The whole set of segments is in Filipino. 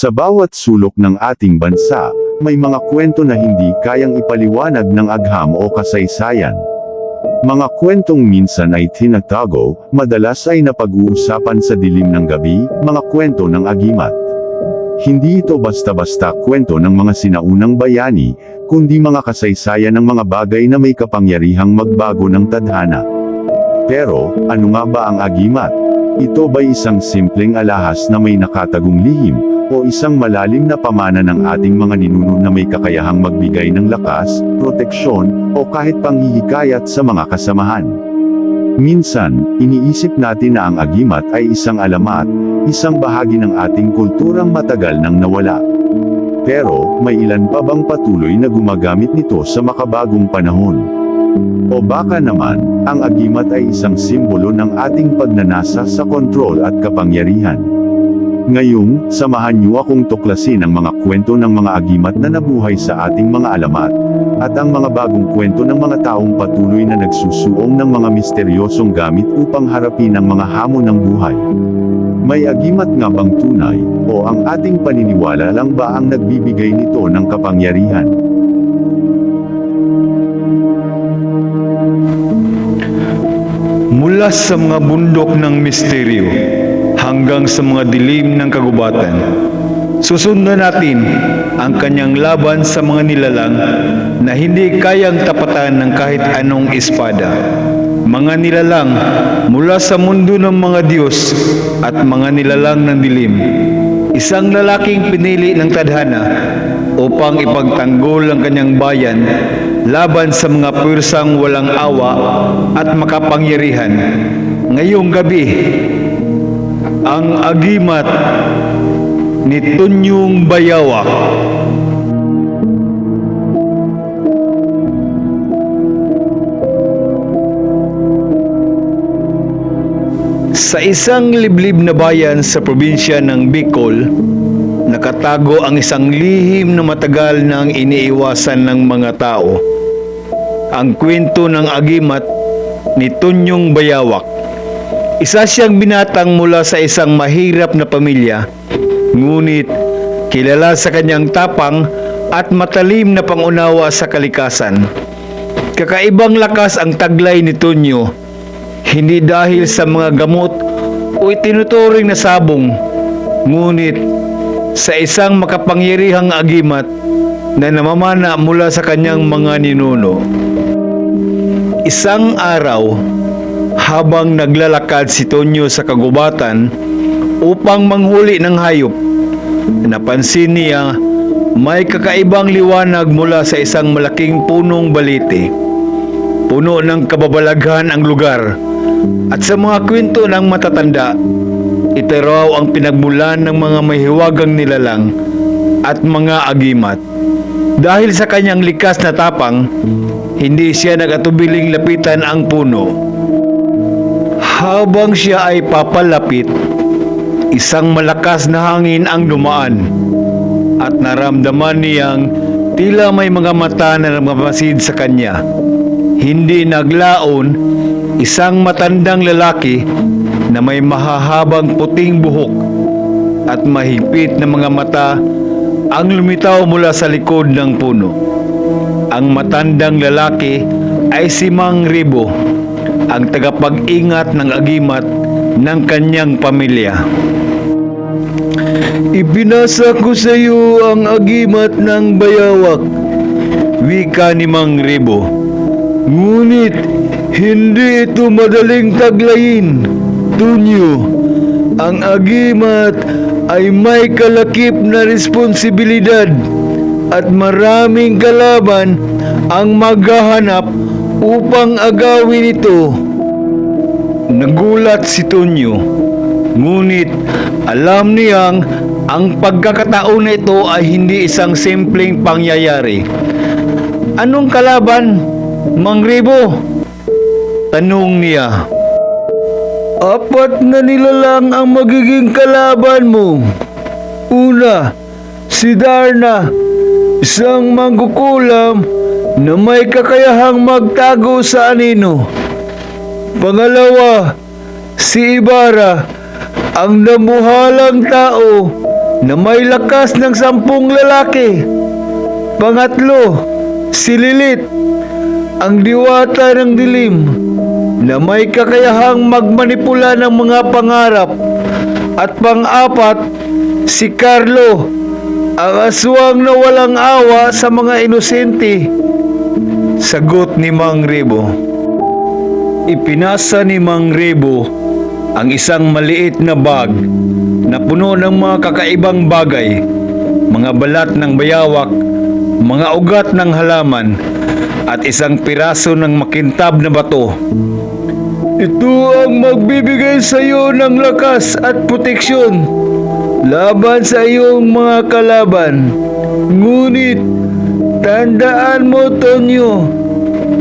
Sa bawat sulok ng ating bansa, may mga kwento na hindi kayang ipaliwanag ng agham o kasaysayan. Mga kwentong minsan ay tinatago, madalas ay napag-uusapan sa dilim ng gabi, mga kwento ng agimat. Hindi ito basta-basta kwento ng mga sinaunang bayani, kundi mga kasaysayan ng mga bagay na may kapangyarihang magbago ng tadhana. Pero, ano nga ba ang agimat? Ito ba'y isang simpleng alahas na may nakatagong lihim, o isang malalim na pamana ng ating mga ninuno na may kakayahang magbigay ng lakas, proteksyon, o kahit panghihikayat sa mga kasamahan? Minsan, iniisip natin na ang agimat ay isang alamat, isang bahagi ng ating kulturang matagal nang nawala. Pero, may ilan pa bang patuloy na gumagamit nito sa makabagong panahon? O baka naman, ang agimat ay isang simbolo ng ating pagnanasa sa kontrol at kapangyarihan. Ngayong, samahan niyo akong tuklasin ang mga kwento ng mga agimat na nabuhay sa ating mga alamat, at ang mga bagong kwento ng mga taong patuloy na nagsusuong ng mga misteryosong gamit upang harapin ang mga hamon ng buhay. May agimat nga bang tunay, o ang ating paniniwala lang ba ang nagbibigay nito ng kapangyarihan? Mula sa mga bundok ng misteryo, hanggang sa mga dilim ng kagubatan, susundan natin ang kanyang laban sa mga nilalang na hindi kayang tapatan ng kahit anong espada. Mga nilalang mula sa mundo ng mga Diyos at mga nilalang ng dilim. Isang lalaking pinili ng tadhana upang ipagtanggol ang kanyang bayan laban sa mga puwersang walang awa at makapangyarihan. Ngayong gabi, ang agimat ni Tunyong Bayawak. Sa isang liblib na bayan sa probinsya ng Bicol, nakatago ang isang lihim na matagal nang iniiwasan ng mga tao. Ang kwento ng agimat ni Tunyong Bayawak. Isa siyang binatang mula sa isang mahirap na pamilya, ngunit kilala sa kanyang tapang at matalim na pangunawa sa kalikasan. Kakaibang lakas ang taglay ni Tunyo, hindi dahil sa mga gamot o itinuturing na sabong, ngunit sa isang makapangyarihang agimat na namamana mula sa kanyang mga ninuno. Isang araw, habang naglalakad si Tonyo sa kagubatan upang manghuli ng hayop, napansin niya may kakaibang liwanag mula sa isang malaking punong balete. Puno ng kababalaghan ang lugar, at sa mga kwento ng matatanda, ito raw ang pinagmulan ng mga mahiwagang nilalang at mga agimat. Dahil sa kanyang likas na tapang, hindi siya nag-atubiling lapitan ang puno. Habang siya ay papalapit, isang malakas na hangin ang dumaan, at naramdaman niyang tila may mga mata na nagmamasid sa kanya. Hindi naglaon, isang matandang lalaki na may mahahabang puting buhok at mahigpit na mga mata ang lumitaw mula sa likod ng puno. Ang matandang lalaki ay si Mang Ribo, ang tagapag-ingat ng agimat ng kanyang pamilya. Ipinasa ko sa iyo ang agimat ng Bayawak, wika ni Mang Ribo. Ngunit hindi ito madaling taglayin, Tunyo. Ang agimat ay may kalakip na responsibilidad at maraming kalaban ang maghahanap upang agawin ito. Nagulat si Tonyo, ngunit alam niyang ang pagkakataon na ito ay hindi isang simpleng pangyayari. Anong kalaban, Mang Ribo? Tanong niya. 4 na nilalang ang magiging kalaban mo. Una, si Darna, isang mangkukulam na may kakayahang magtago sa anino. Pangalawa, si Ibarra, ang namuhalang tao na may lakas ng 10 lalaki. Pangatlo, si Lilith, ang diwata ng dilim, na may kakayahang magmanipula ng mga pangarap. At pang-apat, si Carlo, ang aswang na walang awa sa mga inosente. Sagot ni Mang Rebo. Ipinasa ni Mang Rebo ang isang maliit na bag na puno ng mga kakaibang bagay, mga balat ng bayawak, mga ugat ng halaman, at isang piraso ng makintab na bato. Ito ang magbibigay sa iyo ng lakas at proteksyon laban sa iyong mga kalaban. Ngunit, tandaan mo, Tonyo,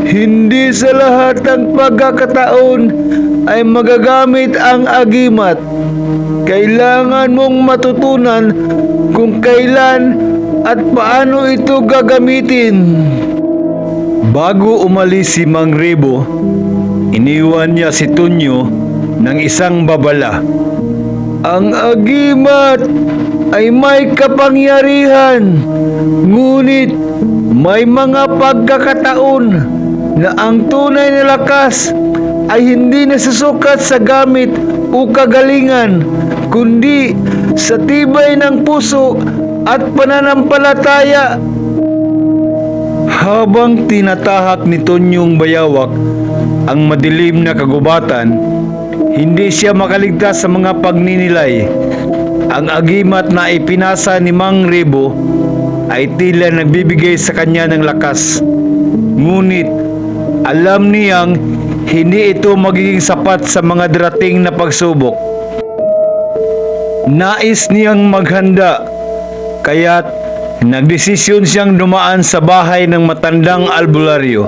hindi sa lahat ng pagkakataon ay magagamit ang agimat. Kailangan mong matutunan kung kailan at paano ito gagamitin. Bago umalis si Mang Rebo, iniwan niya si Tonyo ng isang babala. Ang agimat ay may kapangyarihan, ngunit may mga pagkakataon na ang tunay na lakas ay hindi nasusukat sa gamit o kagalingan, kundi sa tibay ng puso at pananampalataya. Habang tinatahak ni Tonyong bayawak ang madilim na kagubatan, hindi siya makaligtas sa mga pagninilay. Ang agimat na ipinasa ni Mang Rebo ay tila nagbibigay sa kanya ng lakas. Ngunit alam niyang hindi ito magiging sapat sa mga darating na pagsubok. Nais niyang maghanda, kaya't nagdesisyon siyang dumaan sa bahay ng matandang albularyo,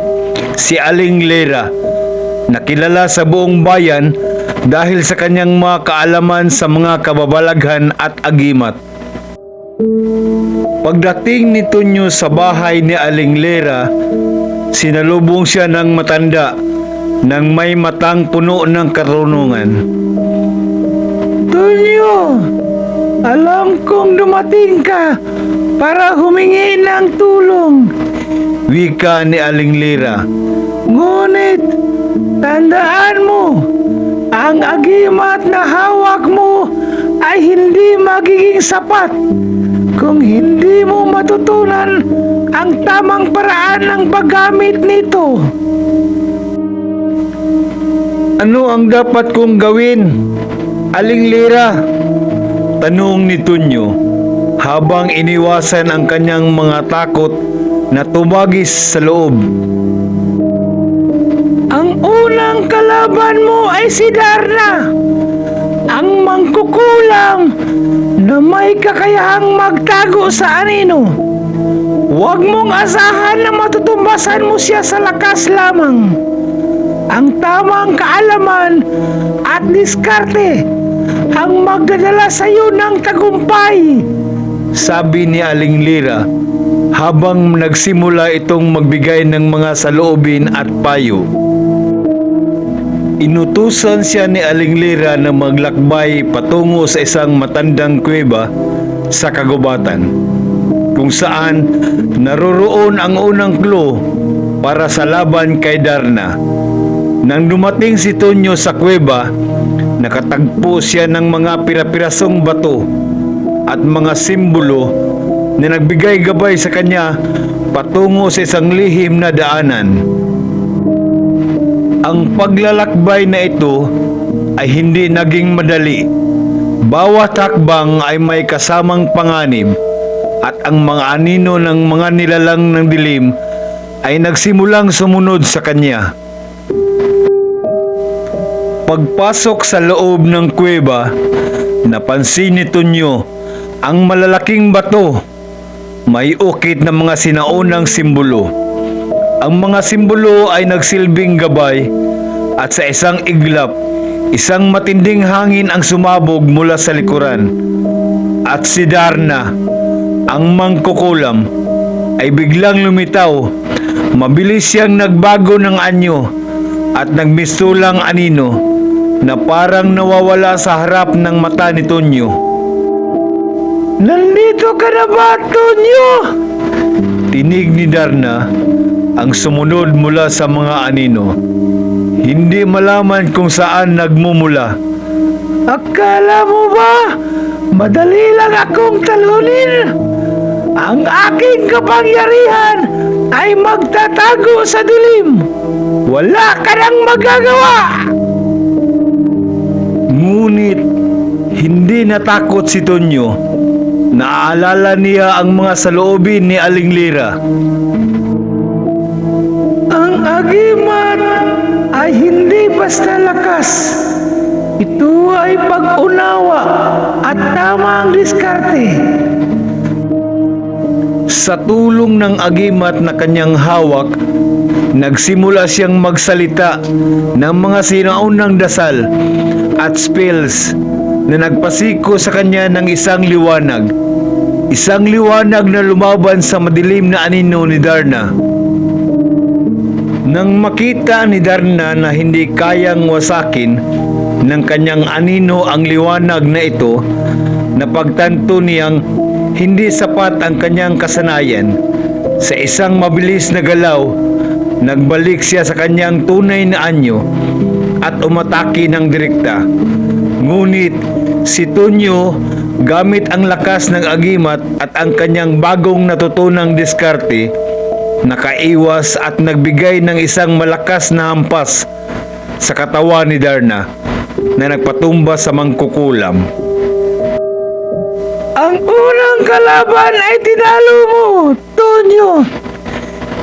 si Aling Lera, na kilala sa buong bayan dahil sa kanyang mga kaalaman sa mga kababalaghan at agimat. Pagdating ni Tonyo sa bahay ni Aling Lera, sinalubong siya ng matanda nang may matang puno ng karunungan. Tonyo, alam kong dumating ka para humingi ng tulong, wika ni Aling Lera. Ngunit, tandaan mo, ang agimat na hawak mo ay hindi magiging sapat kung hindi mo matutunan ang tamang paraan ng paggamit nito. Ano ang dapat kong gawin, Aling Lera? Tanong ni Tonyo habang iniwasan ang kanyang mga takot na tumagis sa loob. Ang unang kalaban mo ay si Darna, ang mangkukulam na may kakayahang magtago sa anino. Huwag mong asahan na matutumbasan mo siya sa lakas lamang. Ang tamang kaalaman at diskarte ang magdadala sa iyo ng tagumpay, sabi ni Aling Lera habang nagsimula itong magbigay ng mga saloobin at payo. Inutusan siya ni Aling Lera na maglakbay patungo sa isang matandang kuweba sa kagubatan, kung saan naroroon ang unang clue para sa laban kay Darna. Nang dumating si Tonyo sa kuweba, nakatagpo siya ng mga pirapirasong bato at mga simbolo na nagbigay gabay sa kanya patungo sa isang lihim na daanan. Ang paglalakbay na ito ay hindi naging madali. Bawat hakbang ay may kasamang panganib at ang mga anino ng mga nilalang ng dilim ay nagsimulang sumunod sa kanya. Pagpasok sa loob ng kuweba, napansin ni Tonyo ang malalaking bato. May ukit na mga sinaunang simbolo. Ang mga simbolo ay nagsilbing gabay at sa isang iglap, isang matinding hangin ang sumabog mula sa likuran. At si Darna, ang mangkukulam, ay biglang lumitaw. Mabilis siyang nagbago ng anyo at nagmistulang anino na parang nawawala sa harap ng mata ni Tonyo. Nandito ka na ba, Tonyo? Tinig ni Darna ang sumunod mula sa mga anino. Hindi malaman kung saan nagmumula. Akala mo ba madali lang akong talunin? Ang aking kapangyarihan ay magtatago sa dilim. Wala ka nang magagawa! Ngunit hindi natakot si Tonyo. Naaalala niya ang mga saloobin ni Aling Lira. Ang agimat ay hindi basta lakas. Ito ay pag-unawa at tamang diskarte. Sa tulong ng agimat na kanyang hawak, nagsimula siyang magsalita ng mga sinaunang dasal at spells na nagpasiko sa kanya ng isang liwanag. Isang liwanag na lumaban sa madilim na anino ni Darna. Nang makita ni Darna na hindi kayang wasakin ng kanyang anino ang liwanag na ito, napagtanto niyang hindi sapat ang kanyang kasanayan. Sa isang mabilis na galaw, nagbalik siya sa kanyang tunay na anyo at umatake ng direkta. Ngunit si Tonyo, gamit ang lakas ng agimat at ang kanyang bagong natutunang diskarte, nakaiwas at nagbigay ng isang malakas na hampas sa katawan ni Darna na nagpatumba sa mangkukulam. Ang unang kalaban ay tinalo mo, Tonyo!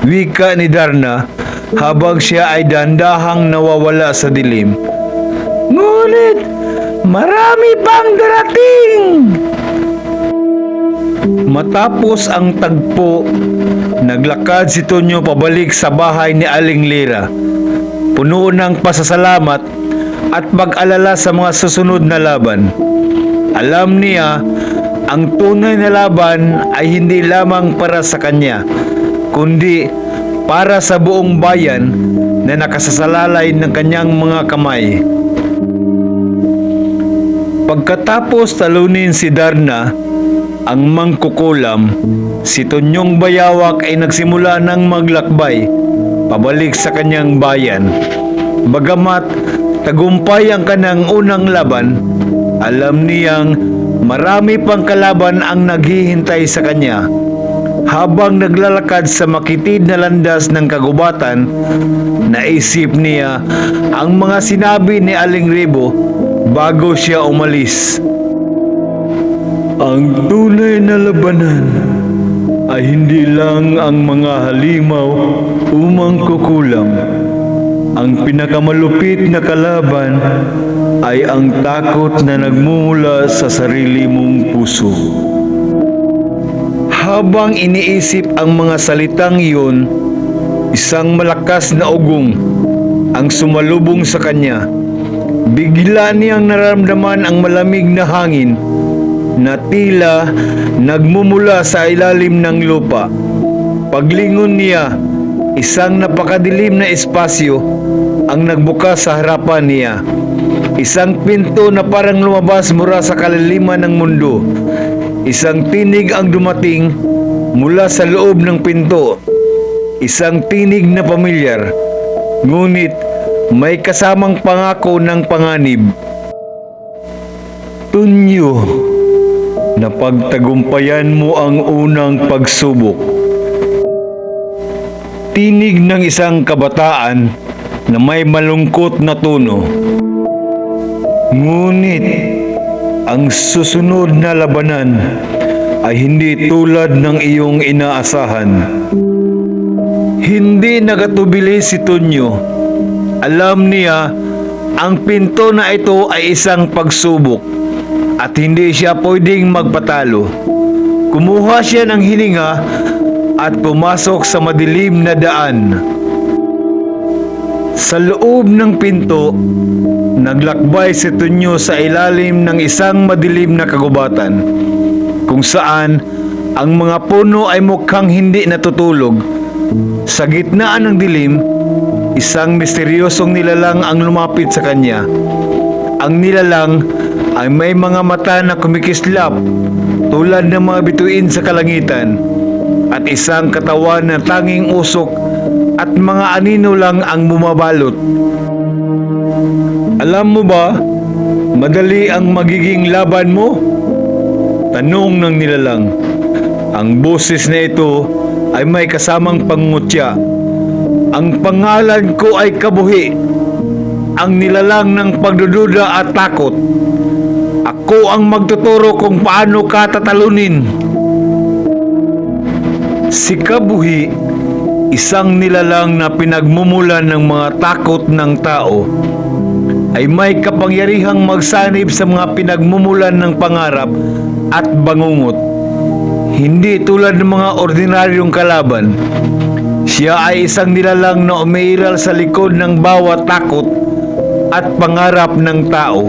Wika ni Darna habang siya ay dandahang nawawala sa dilim. Ngunit marami pang darating! Matapos ang tagpo, naglakad si Tonyo pabalik sa bahay ni Aling Lira, puno ng pasasalamat at pag-alala sa mga susunod na laban. Alam niya, ang tunay na laban ay hindi lamang para sa kanya, kundi para sa buong bayan na nakasasalalay ng kanyang mga kamay. Pagkatapos talunin si Darna, ang mangkukulam, si Tonyong Bayawak ay nagsimula ng maglakbay pabalik sa kanyang bayan. Bagamat tagumpay ang kanang unang laban, alam niyang marami pang kalaban ang naghihintay sa kanya. Habang naglalakad sa makitid na landas ng kagubatan, naisip niya ang mga sinabi ni Aling Ribo bago siya umalis. Ang tunay na labanan ay hindi lang ang mga halimaw o mangkukulam. Ang pinakamalupit na kalaban ay ang takot na nagmumula sa sarili mong puso. Habang iniisip ang mga salitang iyon, isang malakas na ugong ang sumalubong sa kanya. Bigla niyang naramdaman ang malamig na hangin na tila nagmumula sa ilalim ng lupa. Paglingon niya, isang napakadilim na espasyo ang nagbukas sa harapan niya. Isang pinto na parang lumabas mula sa kalaliman ng mundo. Isang tinig ang dumating mula sa loob ng pinto. Isang tinig na pamilyar, ngunit may kasamang pangako ng panganib. Tonyo, napagtagumpayan mo ang unang pagsubok. Tinig ng isang kabataan na may malungkot na tono. Ngunit ang susunod na labanan ay hindi tulad ng iyong inaasahan. Hindi nagatubili si Tonyo. Alam niya ang pinto na ito ay isang pagsubok at hindi siya pwedeng magpatalo. Kumuha siya ng hininga at pumasok sa madilim na daan. Sa loob ng pinto, naglakbay si Tonyo sa ilalim ng isang madilim na kagubatan, kung saan ang mga puno ay mukhang hindi natutulog. Sa gitna ng dilim, isang misteryosong nilalang ang lumapit sa kanya. Ang nilalang ay may mga mata na kumikislap tulad ng mga bituin sa kalangitan, at isang katawan na tanging usok at mga anino lang ang bumabalot. Alam mo ba, madali ang magiging laban mo? Tanong ng nilalang. Ang boses na ito ay may kasamang pangungutya. Ang pangalan ko ay Kabuhi, ang nilalang ng pagdududa at takot. Ako ang magtuturo kung paano ka tatalunin. Si Kabuhi, isang nilalang na pinagmumulan ng mga takot ng tao, ay may kapangyarihang magsanib sa mga pinagmumulan ng pangarap at bangungot. Hindi tulad ng mga ordinaryong kalaban. Siya ay isang nilalang na umiiral sa likod ng bawat takot at pangarap ng tao.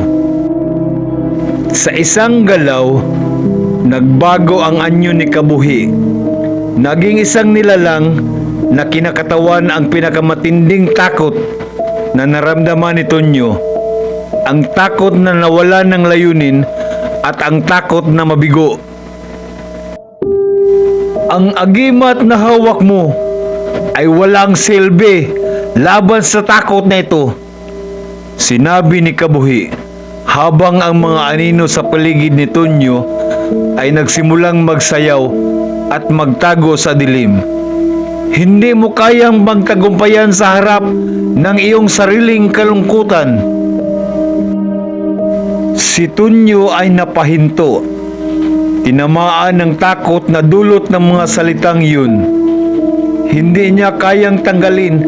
Sa isang galaw, nagbago ang anyo ni Kabuhi. Naging isang nilalang na kinakatawan ang pinakamatinding takot na naramdaman ni Tonyo. Ang takot na nawalan ng layunin at ang takot na mabigo. Ang agimat na hawak mo ay walang silbi laban sa takot na ito, sinabi ni Kabuhi, habang ang mga anino sa paligid ni Tonyo ay nagsimulang magsayaw at magtago sa dilim. Hindi mo kayang magtagumpayan sa harap ng iyong sariling kalungkutan. Si Tonyo ay napahinto, tinamaan ng takot na dulot ng mga salitang yun. Hindi niya kayang tanggalin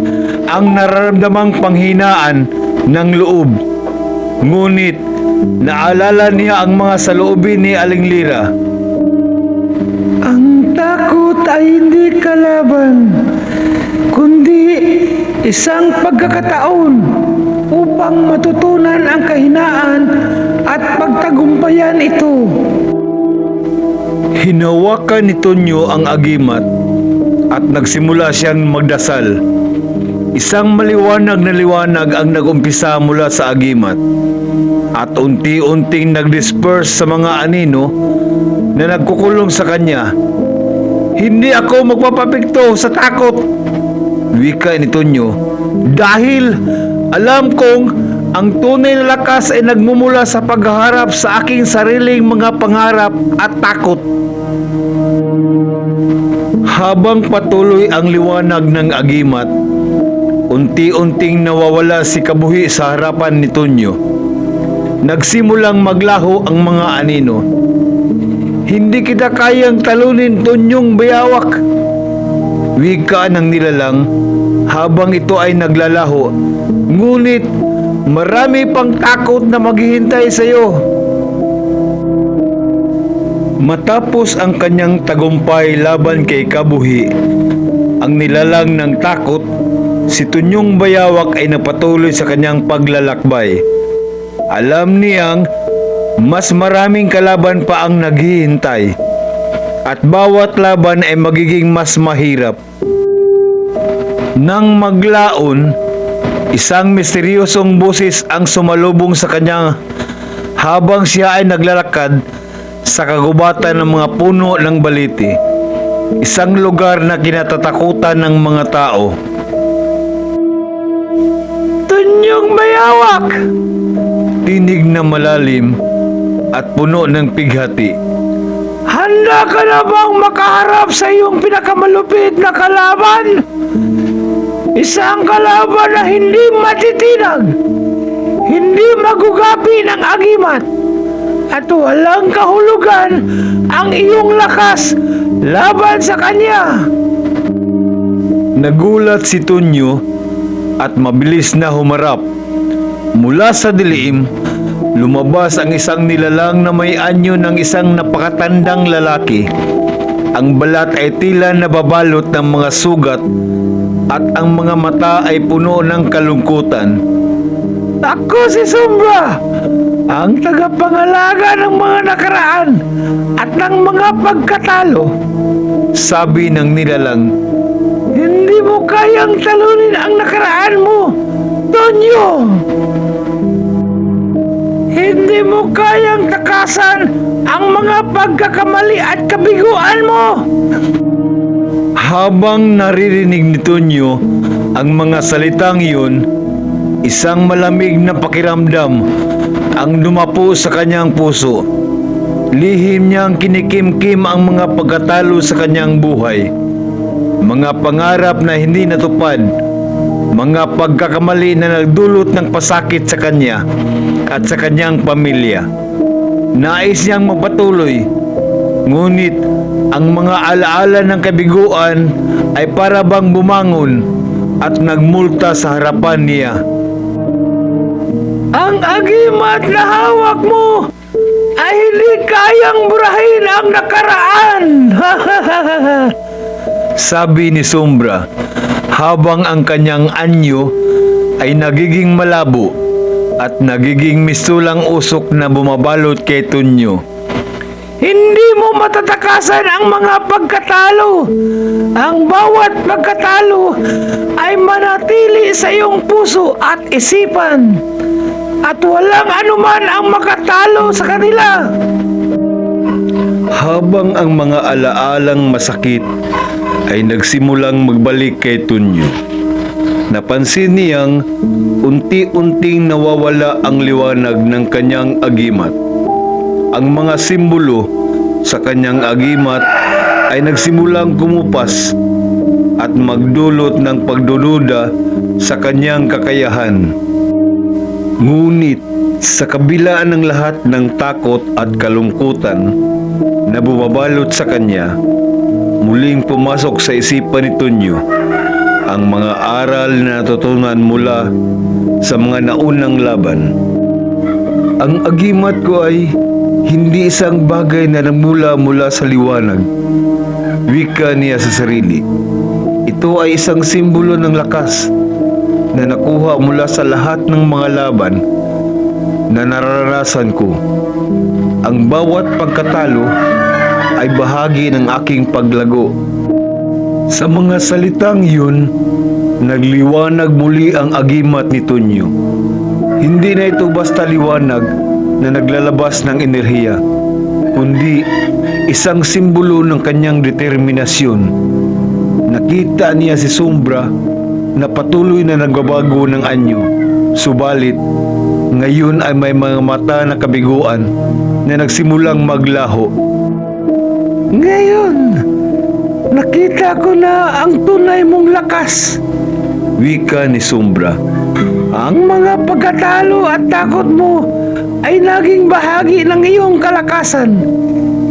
ang nararamdamang panghinaan ng loob. Ngunit naalala niya ang mga saloobin ni Aling Lira. Ang takot ay hindi kalaban, kundi isang pagkakataon upang matutunan ang kahinaan at pagtagumpayan ito. Hinawakan ni Tonyo ang agimat at nagsimula siyang magdasal. Isang maliwanag na liwanag ang nagumpisa mula sa agimat at unti-unting nag-disperse sa mga anino na nagkukulong sa kanya. Hindi ako magpapapikto sa takot, wika ni Tonyo, dahil alam kong ang tunay na lakas ay nagmumula sa pagharap sa aking sariling mga pangarap at takot. Habang patuloy ang liwanag ng agimat, unti-unting nawawala si Kabuhi sa harapan ni Tonyo. Nagsimulang maglaho ang mga anino. Hindi kita kayang talunin, Tonyong bayawak, wika ng nilalang habang ito ay naglalaho. Ngunit marami pang takot na maghihintay sa iyo. Matapos ang kanyang tagumpay laban kay Kabuhi, ang nilalang ng takot, si Tonyong bayawak ay napatuloy sa kanyang paglalakbay. Alam niyang mas maraming kalaban pa ang naghihintay at bawat laban ay magiging mas mahirap. Nang maglaon, isang misteryosong boses ang sumalubong sa kanya habang siya ay naglalakad sa kagubatan ng mga puno ng baliti, isang lugar na kinatatakutan ng mga tao. Tonyong bayawak! Tinig na malalim at puno ng pighati. Handa ka na bang makaharap sa iyong pinakamalupit na kalaban? Isang kalaban na hindi matitinag, hindi magugapi ng agimat, at walang kahulugan ang iyong lakas laban sa kanya. Nagulat si Tonyo at mabilis na humarap. Mula sa dilim, lumabas ang isang nilalang na may anyo ng isang napakatandang lalaki. Ang balat ay tila nababalot ng mga sugat at ang mga mata ay puno ng kalungkutan. Ako si Sombra, ang tagapangalaga ng mga nakaraan at ng mga pagkatalo. Sabi ng nilalang. Hindi mo kayang talunin ang nakaraan mo, Tonyo! Hindi mo kayang takasan ang mga pagkakamali at kabiguan mo. Habang naririnig ni Tonyo ang mga salitang iyon, isang malamig na pakiramdam ang dumapo sa kanyang puso. Lihim niyang kinikimkim ang mga pagkatalo sa kanyang buhay. Mga pangarap na hindi natupad, mga pagkakamali na nagdulot ng pasakit sa kanya at sa kanyang pamilya. Nais niyang magpatuloy, ngunit ang mga alaala ng kabiguan ay para bang bumangon at nagmulta sa harapan niya. Ang agimat na hawak mo ay hindi kayang burahin ang nakaraan. Sabi ni Sombra, habang ang kanyang anyo ay nagiging malabo at nagiging mistulang usok na bumabalot kay Tonyo. Hindi mo matatakasan ang mga pagkatalo. Ang bawat pagkatalo ay manatili sa iyong puso at isipan. At walang anuman ang makatalo sa kanila. Habang ang mga alaalang masakit ay nagsimulang magbalik kay Tonyo, napansin niyang unti-unting nawawala ang liwanag ng kanyang agimat. Ang mga simbolo sa kanyang agimat ay nagsimulang kumupas at magdulot ng pagdududa sa kanyang kakayahan. Ngunit sa kabila ng lahat ng takot at kalungkutan na bumabalot sa kanya, muling pumasok sa isipan ni Tonyo ang mga aral na natutunan mula sa mga naunang laban. Ang agimat ko ay hindi isang bagay na namula mula sa liwanag. Wika niya sa sarili. Ito ay isang simbolo ng lakas na nakuha mula sa lahat ng mga laban na nararanasan ko. Ang bawat pagkatalo ay bahagi ng aking paglago. Sa mga salitang yun, nagliwanag muli ang agimat ni Tonyo. Hindi na ito basta liwanag na naglalabas ng enerhiya, kundi isang simbolo ng kanyang determinasyon. Nakita niya si Sombra na patuloy na nagbabago ng anyo, subalit ngayon ay may mga mata na kabiguan na nagsimulang maglaho. Ngayon, nakita ko na ang tunay mong lakas. Wika ni Sombra. Ang mga pagkatalo at takot mo ay naging bahagi ng iyong kalakasan.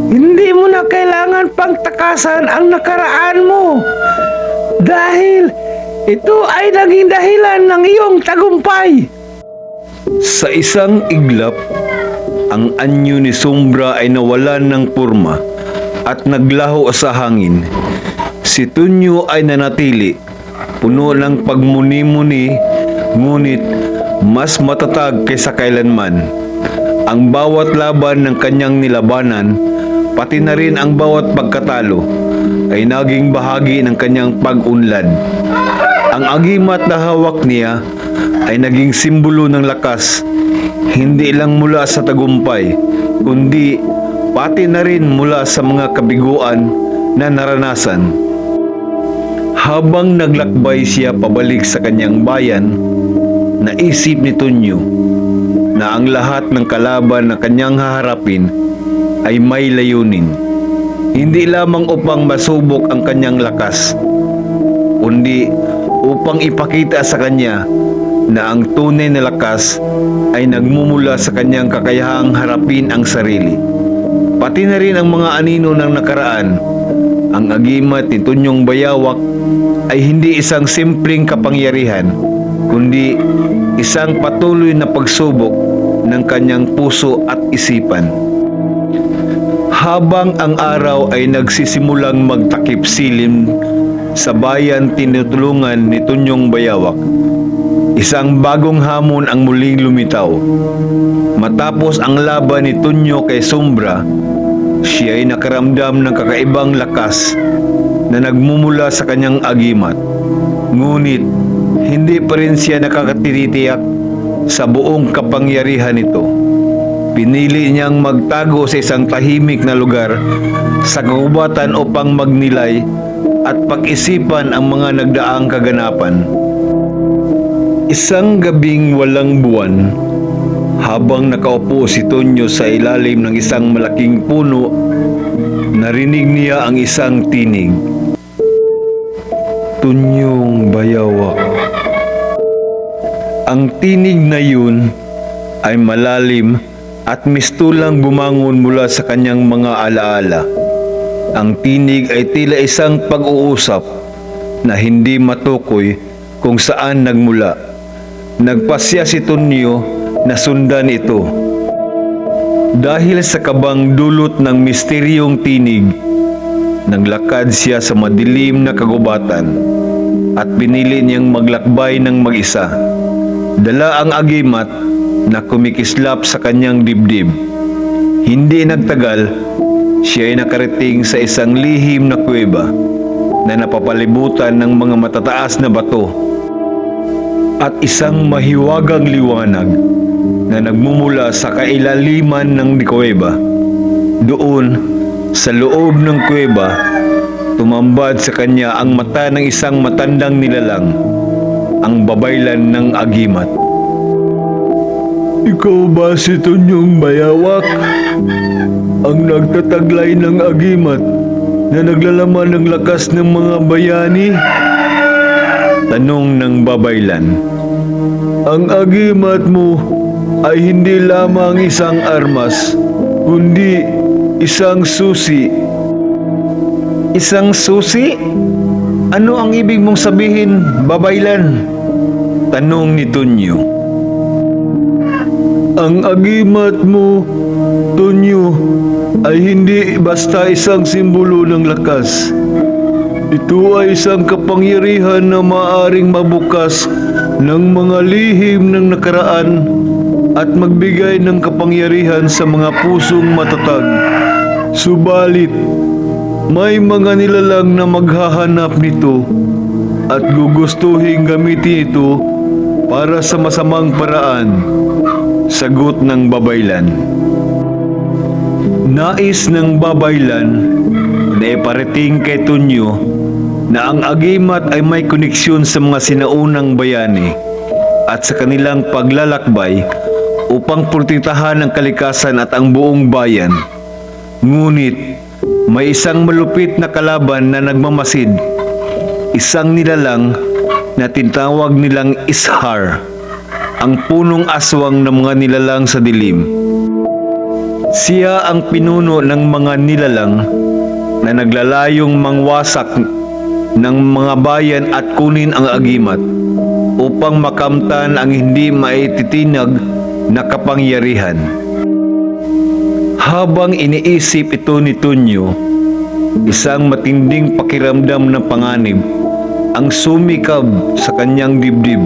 Hindi mo na kailangan pang takasan ang nakaraan mo. Dahil ito ay naging dahilan ng iyong tagumpay. Sa isang iglap, ang anyo ni Sombra ay nawalan ng porma at naglaho sa hangin. Si Tonyo ay nanatili, puno ng pagmuni-muni, ngunit mas matatag kaysa kailanman. Ang bawat laban ng kanyang nilabanan, pati na rin ang bawat pagkatalo, ay naging bahagi ng kanyang pag-unlad. Ang agimat na hawak niya ay naging simbolo ng lakas, hindi lang mula sa tagumpay, kundi pati na rin mula sa mga kabiguan na naranasan. Habang naglakbay siya pabalik sa kanyang bayan, naisip ni Tonyo na ang lahat ng kalaban na kanyang haharapin ay may layunin. Hindi lamang upang masubok ang kanyang lakas, kundi upang ipakita sa kanya na ang tunay na lakas ay nagmumula sa kanyang kakayahang harapin ang sarili. Pati na rin ang mga anino ng nakaraan. Ang agimat ni Tonyong Bayawak ay hindi isang simpleng kapangyarihan, kundi isang patuloy na pagsubok ng kanyang puso at isipan. Habang ang araw ay nagsisimulang magtakip silim sa bayan tinutulungan ni Tonyong Bayawak, isang bagong hamon ang muling lumitaw. Matapos ang laban ni Tonyo kay Sombra, siya ay nakaramdam ng kakaibang lakas na nagmumula sa kanyang agimat. Ngunit hindi pa rin siya nakakatitiyak sa buong kapangyarihan nito. Pinili niyang magtago sa isang tahimik na lugar sa kagubatan upang magnilay at pag-isipan ang mga nagdaang kaganapan. Isang gabing walang buwan, habang nakaupo si Tonyo sa ilalim ng isang malaking puno, narinig niya ang isang tinig. Tunyong bayawak. Ang tinig na yun ay malalim at mistulang bumangon mula sa kanyang mga alaala. Ang tinig ay tila isang pag-uusap na hindi matukoy kung saan nagmula. Nagpasya si Tonyo na sundan ito. Dahil sa kabang dulot ng misteryong tinig, naglakad siya sa madilim na kagubatan at pinili niyang maglakbay ng mag-isa. Dala ang agimat na kumikislap sa kanyang dibdib. Hindi nagtagal, siya ay nakarating sa isang lihim na kuweba na napapalibutan ng mga matataas na bato at isang mahiwagang liwanag na nagmumula sa kailaliman ng kuweba. Doon, sa loob ng kuweba, tumambad sa kanya ang mata ng isang matandang nilalang, ang babaylan ng agimat. Ikaw ba si Tunyong Bayawak? Ang nagtataglay ng agimat na naglalaman ng lakas ng mga bayani? Tanong ng babaylan. Ang agimat mo ay hindi lamang isang armas, kundi isang susi. Isang susi? Ano ang ibig mong sabihin, babaylan? Tanong ni Tonyo. Ang agimat mo, Tonyo, ay hindi basta isang simbolo ng lakas. Ito ay isang kapangyarihan na maaaring mabukas ng mga lihim ng nakaraan at magbigay ng kapangyarihan sa mga pusong matatag. Subalit, may mga nilalang na maghahanap nito at gugustuhin gamitin ito para sa masamang paraan. Sagot ng babaylan. Nais ng babaylan na iparating kay Tonyo na ang agimat ay may koneksyon sa mga sinaunang bayani at sa kanilang paglalakbay upang protektahan ang kalikasan at ang buong bayan. Ngunit may isang malupit na kalaban na nagmamasid, isang nilalang na tinatawag nilang Ishar, ang punong aswang ng mga nilalang sa dilim. Siya ang pinuno ng mga nilalang na naglalayong mangwasak ng mga bayan at kunin ang agimat upang makamtan ang hindi maititinag na kapangyarihan. Habang iniisip ito ni Tonyo, isang matinding pakiramdam ng panganib ang sumikab sa kanyang dibdib.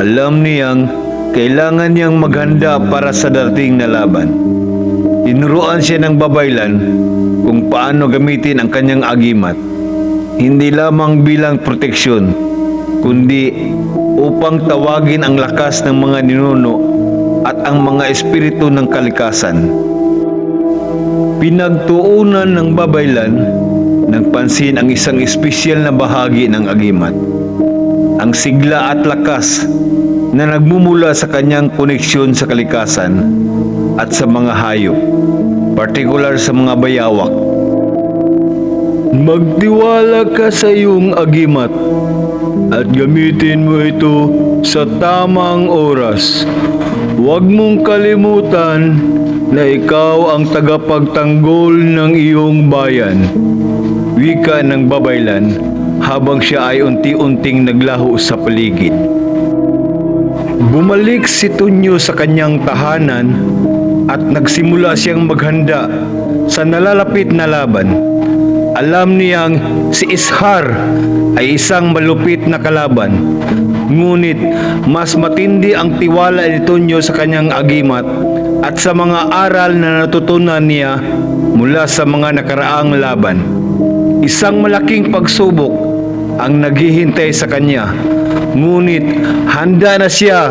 Alam niyang kailangan niyang maghanda para sa darating na laban. Tinuruan siya ng babaylan kung paano gamitin ang kanyang agimat, hindi lamang bilang proteksyon, kundi upang tawagin ang lakas ng mga ninuno at ang mga espiritu ng kalikasan. Pinagtuunan ng babaylan ng pansin ang isang espesyal na bahagi ng agimat, ang sigla at lakas na nagmumula sa kanyang koneksyon sa kalikasan at sa mga hayop, partikular sa mga bayawak. Magtiwala ka sa iyong agimat at gamitin mo ito sa tamang oras. Huwag mong kalimutan na ikaw ang tagapagtanggol ng iyong bayan. Wika ng babaylan habang siya ay unti-unting naglaho sa paligid. Bumalik si Tonyo sa kanyang tahanan at nagsimula siyang maghanda sa nalalapit na laban. Alam niyang si Ishar ay isang malupit na kalaban, ngunit mas matindi ang tiwala ni Tonyo sa kanyang agimat at sa mga aral na natutunan niya mula sa mga nakaraang laban. Isang malaking pagsubok ang naghihintay sa kanya, ngunit handa na siya,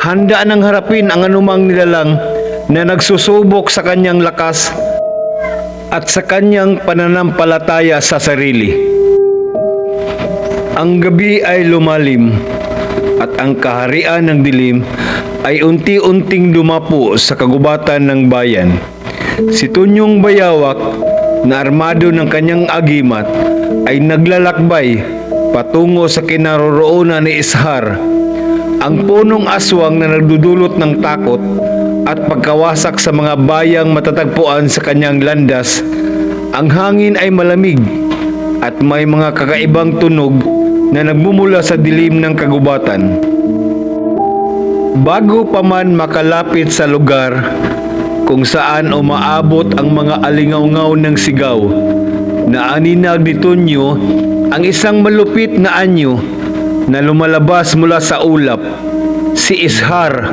handa nang harapin ang anumang nilalang na nagsusubok sa kanyang lakas at sa kanyang pananampalataya sa sarili. Ang gabi ay lumalim at ang kaharian ng dilim ay unti-unting dumapo sa kagubatan ng bayan. Si Tunyong Bayawak na armado ng kanyang agimat ay naglalakbay patungo sa kinaroroonan ni Ishar, ang punong aswang na nagdudulot ng takot at pagkawasak sa mga bayang matatagpuan sa kanyang landas. Ang hangin ay malamig at may mga kakaibang tunog na nagmumula sa dilim ng kagubatan. Bago pa man makalapit sa lugar kung saan umaabot ang mga alingaw-ngaw ng sigaw, naaninag ni Tonyo ang isang malupit na anyo na lumalabas mula sa ulap. Si Ishar,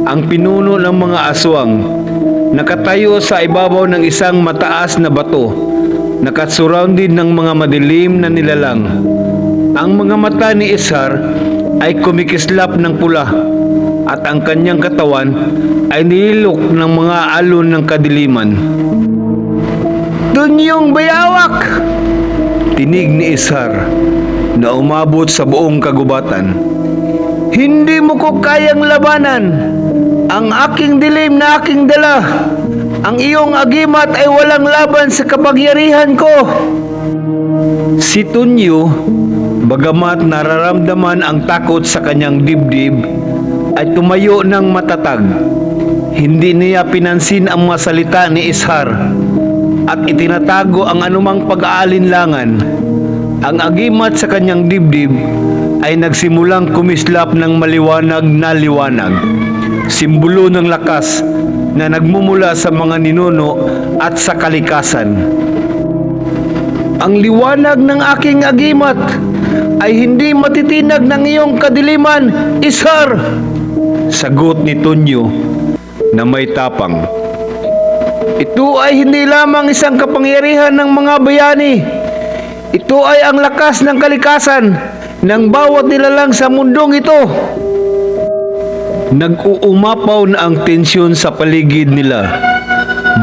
ang pinuno ng mga aswang, nakatayo sa ibabaw ng isang mataas na bato, nakasurrounded ng mga madilim na nilalang. Ang mga mata ni Ishar ay kumikislap ng pula at ang kanyang katawan ay nililok ng mga alon ng kadiliman. "Tunyong Bayawak!" tinig ni Ishar na umabot sa buong kagubatan. "Hindi mo ko kayang labanan. Ang aking dilim na aking dala. Ang iyong agimat ay walang laban sa kapangyarihan ko." Si Tunyo, bagamat nararamdaman ang takot sa kanyang dibdib, ay tumayo ng matatag. Hindi niya pinansin ang mga salita ni Ishar at itinatago ang anumang pag-aalinlangan. Ang agimat sa kanyang dibdib ay nagsimulang kumislap ng maliwanag na liwanag, simbolo ng lakas na nagmumula sa mga ninuno at sa kalikasan. "Ang liwanag ng aking agimat ay hindi matitinag ng iyong kadiliman, Ishar!" sagot ni Tonyo na may tapang. "Ito ay hindi lamang isang kapangyarihan ng mga bayani. Ito ay ang lakas ng kalikasan ng bawat nilalang sa mundong ito." Nag-uumapaw na ang tensyon sa paligid nila.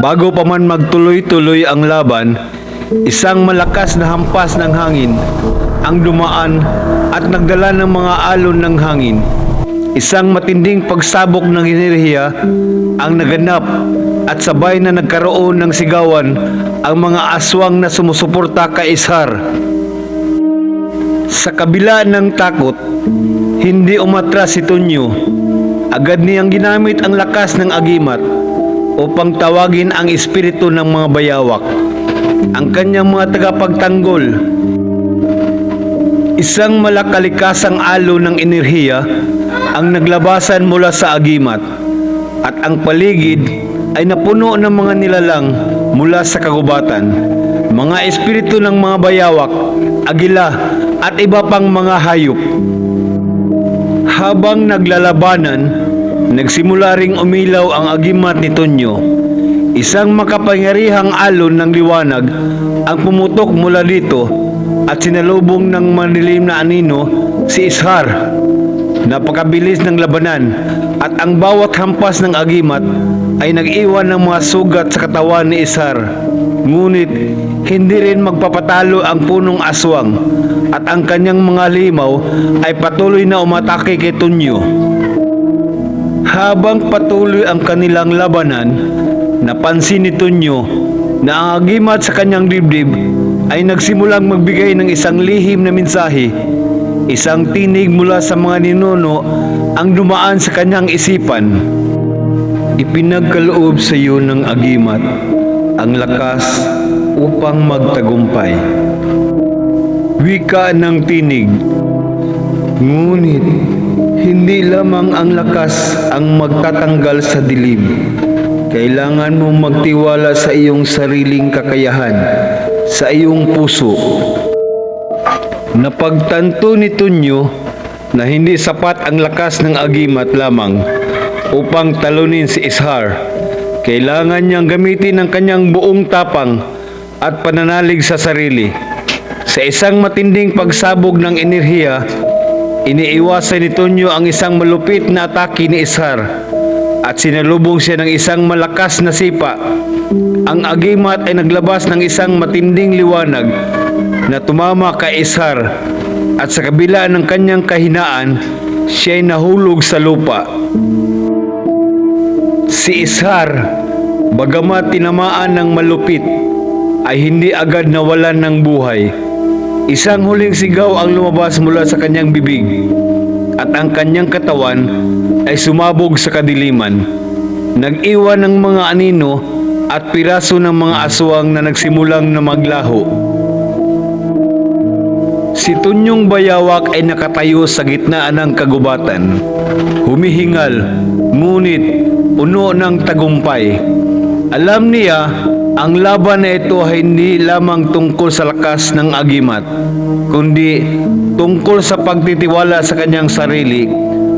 Bago pa man magtuloy-tuloy ang laban, isang malakas na hampas ng hangin ang dumaan at nagdala ng mga alon ng hangin. Isang matinding pagsabog ng enerhiya ang naganap at sabay na nagkaroon ng sigawan ang mga aswang na sumusuporta kay Ishar. Sa kabila ng takot, hindi umatras si Tonyo. Agad niyang ginamit ang lakas ng agimat upang tawagin ang espiritu ng mga bayawak, ang kanyang mga tagapagtanggol. Isang malakalikasang alon ng enerhiya ang naglabasan mula sa agimat at ang paligid ay napuno ng mga nilalang mula sa kagubatan, mga espiritu ng mga bayawak, agila at iba pang mga hayop. Habang naglalabanan, nagsimula ring umilaw ang agimat ni Tonyo. Isang makapangyarihang alon ng liwanag ang pumutok mula dito at sinalubong ng manilim na anino si Ishar. Napakabilis ng labanan at ang bawat hampas ng agimat ay nag-iwan ng mga sugat sa katawan ni Ishar. Ngunit hindi rin magpapatalo ang punong aswang at ang kanyang mga limaw ay patuloy na umatake kay Tonyo. Habang patuloy ang kanilang labanan, napansin ni Tonyo na ang agimat sa kanyang dibdib ay nagsimulang magbigay ng isang lihim na mensahe. Isang tinig mula sa mga ninuno ang dumaan sa kanyang isipan. "Ipinagkaloob sa iyo ng agimat ang lakas upang magtagumpay." Wika ng tinig. Ngunit hindi lamang ang lakas ang magtatanggal sa dilim. Kailangan mong magtiwala sa iyong sariling kakayahan, sa iyong puso. Napagtanto ni Tonyo na hindi sapat ang lakas ng agimat lamang upang talunin si Ishar. Kailangan niyang gamitin ang kanyang buong tapang at pananalig sa sarili. Sa isang matinding pagsabog ng enerhiya, iniiwasan ni Tonyo ang isang malupit na atake ni Ishar at sinalubong siya ng isang malakas na sipa. Ang agimat ay naglabas ng isang matinding liwanag na tumama kay Ishar, at sa kabila ng kanyang kahinaan, siya'y nahulog sa lupa. Si Ishar, bagamat tinamaan ng malupit, ay hindi agad nawalan ng buhay. Isang huling sigaw ang lumabas mula sa kanyang bibig, at ang kanyang katawan ay sumabog sa kadiliman. Nag-iwan ng mga anino at piraso ng mga aswang na nagsimulang na maglaho. Si Tunyong Bayawak ay nakatayo sa gitna ng kagubatan. Humihingal, ngunit puno ng tagumpay. Alam niya, ang laban na ito ay hindi lamang tungkol sa lakas ng agimat, kundi tungkol sa pagtitiwala sa kanyang sarili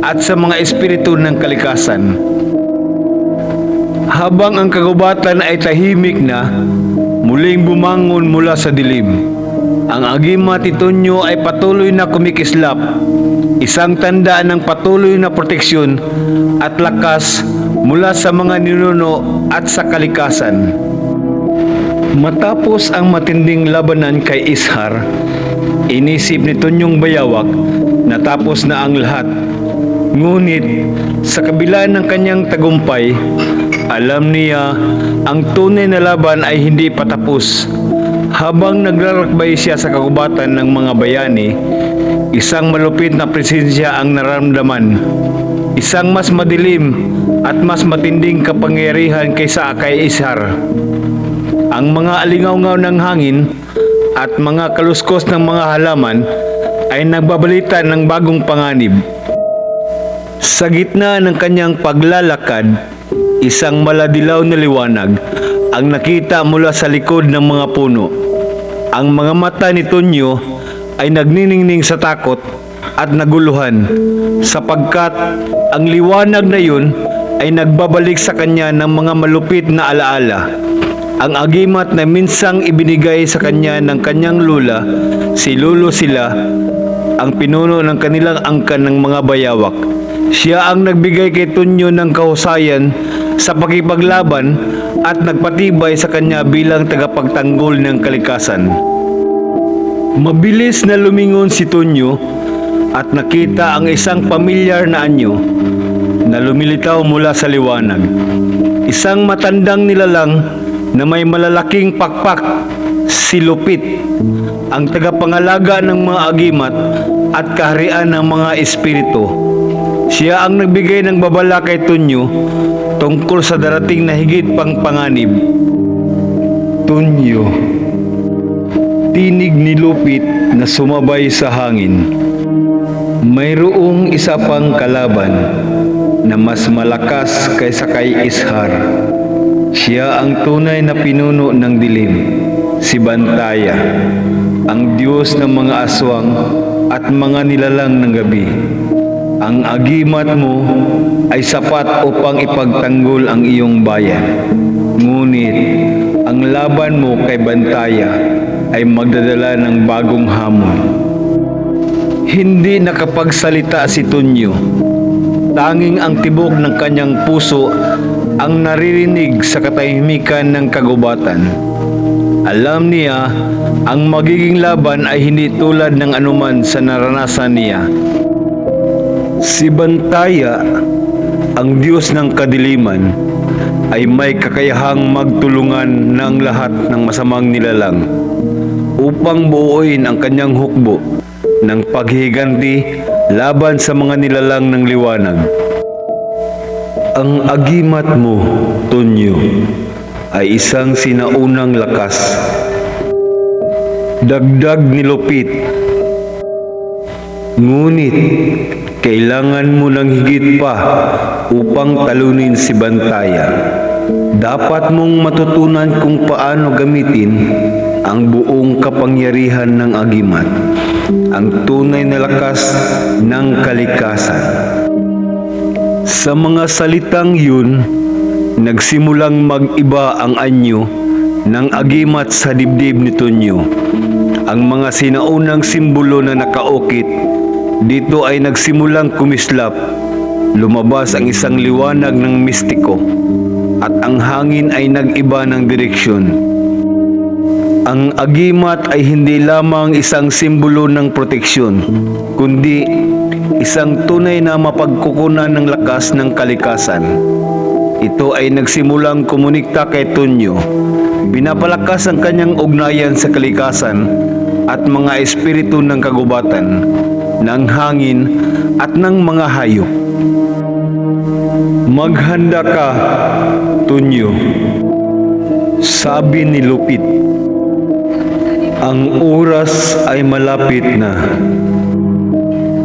at sa mga espiritu ng kalikasan. Habang ang kagubatan ay tahimik na, muling bumangon mula sa dilim. Ang agimat ni Tonyo ay patuloy na kumikislap, isang tanda ng patuloy na proteksyon at lakas mula sa mga ninuno at sa kalikasan. Matapos ang matinding labanan kay Ishar, inisip ni Tunyong Bayawak na tapos na ang lahat. Ngunit sa kabila ng kanyang tagumpay, alam niya ang tunay na laban ay hindi patapos. Habang nagrarakbay siya sa kagubatan ng mga bayani, isang malupit na presensya ang naramdaman. Isang mas madilim at mas matinding kapangyarihan kaysa kay Ishar. Ang mga alingaw-ngaw ng hangin at mga kaluskos ng mga halaman ay nagbabalita ng bagong panganib. Sa gitna ng kanyang paglalakad, isang maladilaw na liwanag ang nakita mula sa likod ng mga puno. Ang mga mata ni Tonyo ay nagniningning sa takot at naguluhan, sapagkat ang liwanag na yun ay nagbabalik sa kanya ng mga malupit na alaala. Ang agimat na minsang ibinigay sa kanya ng kanyang lula, si Lolo Sila, ang pinuno ng kanilang angkan ng mga bayawak. Siya ang nagbigay kay Tonyo ng kahusayan sa pakipaglaban at nagpatibay sa kanya bilang tagapagtanggol ng kalikasan. Mabilis na lumingon si Tonyo at nakita ang isang pamilyar na anyo na lumilitaw mula sa liwanag. Isang matandang nilalang na may malalaking pakpak, si Lupit, ang tagapangalaga ng mga agimat at kaharian ng mga espiritu. Siya ang nagbigay ng babala kay Tonyo tungkol sa darating na higit pang panganib. Tonyo, tinig ni Lupit na sumabay sa hangin. Mayroong isa pang kalaban na mas malakas kaysa kay Ishar. Siya ang tunay na pinuno ng dilim, si Bantaya, ang Diyos ng mga aswang at mga nilalang ng gabi. Ang agimat mo ay sapat upang ipagtanggol ang iyong bayan. Ngunit ang laban mo kay Bantaya ay magdadala ng bagong hamon. Hindi nakapagsalita si Tonyo. Tanging ang tibok ng kanyang puso ang naririnig sa katahimikan ng kagubatan. Alam niya ang magiging laban ay hindi tulad ng anuman sa naranasan niya. Si Bantaya, ang Diyos ng kadiliman, ay may kakayahang magtulungan ng lahat ng masamang nilalang upang buuin ang kanyang hukbo ng paghihiganti laban sa mga nilalang ng liwanag. Ang agimat mo, Tonyo, ay isang sinaunang lakas. Dagdag ni Lupit. Ngunit kailangan mo ng higit pa upang talunin si Bantaya. Dapat mong matutunan kung paano gamitin ang buong kapangyarihan ng agimat, ang tunay na lakas ng kalikasan. Sa mga salitang yun, nagsimulang mag-iba ang anyo ng agimat sa dibdib ni Tonyo. Ang mga sinaunang simbolo na nakaukit dito ay nagsimulang kumislap, lumabas ang isang liwanag ng mistiko at ang hangin ay nag-iba ng direksyon. Ang agimat ay hindi lamang isang simbolo ng proteksyon, kundi isang tunay na mapagkukunan ng lakas ng kalikasan. Ito ay nagsimulang komunikta kay Tonyo. Pinapalakas ang kanyang ugnayan sa kalikasan at mga espiritu ng kagubatan, ng hangin at ng mga hayop. Maghanda ka, Tonyo, sabi ni Lupit. Ang oras ay malapit na.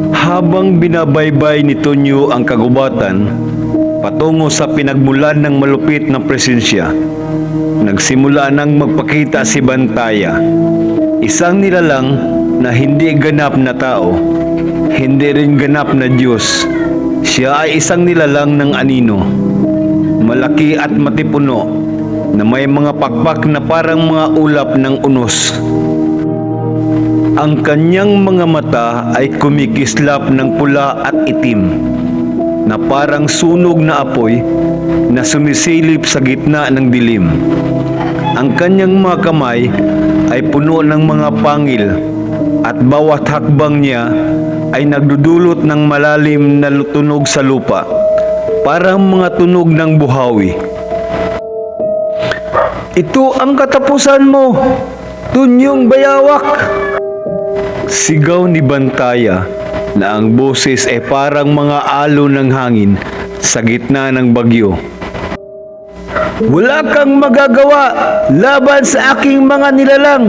Habang binabaybay ni Tonyo ang kagubatan patungo sa pinagmulan ng malupit na presensya, nagsimula nang magpakita si Bantaya, isang nilalang na hindi ganap na tao, hindi rin ganap na Diyos. Siya ay isang nilalang ng anino, malaki at matipuno, na may mga pakpak na parang mga ulap ng unos. Ang kanyang mga mata ay kumikislap ng pula at itim, na parang sunog na apoy na sumisilip sa gitna ng dilim. Ang kanyang mga kamay ay puno ng mga pangil at bawat hakbang niya ay nagdudulot ng malalim na tunog sa lupa, parang mga tunog ng buhawi. Ito ang katapusan mo, Tonyong Bayawak! Sigaw ni Bantaya na ang boses ay parang mga alon ng hangin sa gitna ng bagyo. Wala kang magagawa laban sa aking mga nilalang.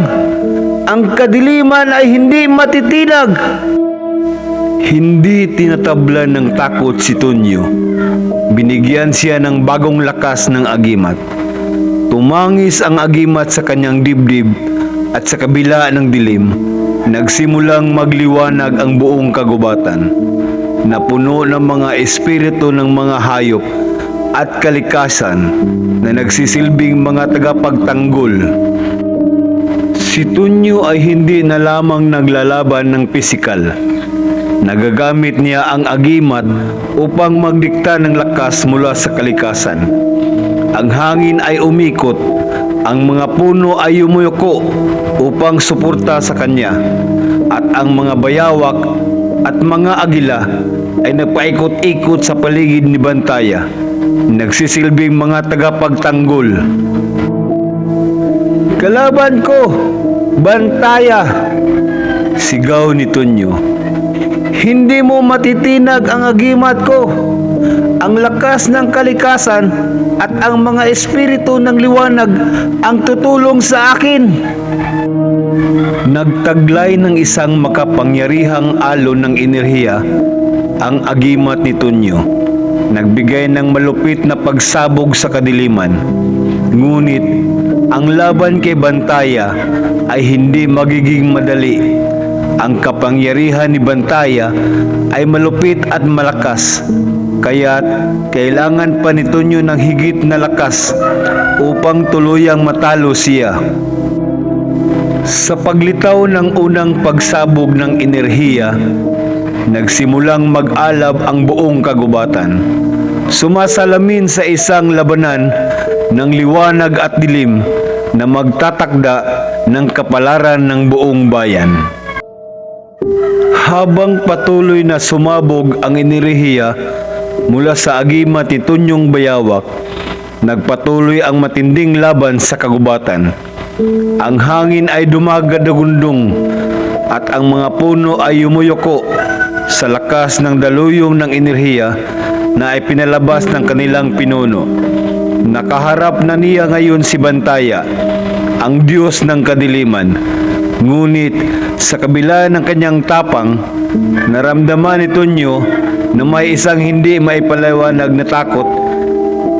Ang kadiliman ay hindi matitinag. Hindi tinatablan ng takot si Tonyo. Binigyan siya ng bagong lakas ng agimat. Tumangis ang agimat sa kanyang dibdib at sa kabila ng dilim, nagsimulang magliwanag ang buong kagubatan, na puno ng mga espiritu ng mga hayop at kalikasan na nagsisilbing mga tagapagtanggol. Si Tonyo ay hindi na lamang naglalaban ng pisikal. Nagagamit niya ang agimat upang magdikta ng lakas mula sa kalikasan. Ang hangin ay umikot, ang mga puno ay yumuyuko upang suporta sa kanya, at ang mga bayawak at mga agila ay nagpaikot-ikot sa paligid ni Bantaya, nagsisilbing mga tagapagtanggol. Kalaban ko, Bantaya! Sigaw ni Tonyo. Hindi mo matitinag ang agimat ko. Ang lakas ng kalikasan at ang mga espiritu ng liwanag ang tutulong sa akin. Nagtaglay ng isang makapangyarihang alon ng enerhiya ang agimat ni Tonyo. Nagbigay ng malupit na pagsabog sa kadiliman. Ngunit ang laban kay Bantaya ay hindi magiging madali. Ang kapangyarihan ni Bantaya ay malupit at malakas, kaya't kailangan pa ni Tonyo ng higit na lakas upang tuluyang matalo siya. Sa paglitaw ng unang pagsabog ng enerhiya, nagsimulang mag-alab ang buong kagubatan. Sumasalamin sa isang labanan ng liwanag at dilim na magtatakda ng kapalaran ng buong bayan. Habang patuloy na sumabog ang enerhiya mula sa agimat ni Tonyong Bayawak, nagpatuloy ang matinding laban sa kagubatan. Ang hangin ay dumagadagundong at ang mga puno ay yumuyuko sa lakas ng daluyong ng enerhiya na ay pinalabas ng kanilang pinuno. Nakaharap na niya ngayon si Bantaya, ang Diyos ng kadiliman. Ngunit sa kabila ng kanyang tapang, naramdaman ni Tonyo na may isang hindi maipaliwanag na takot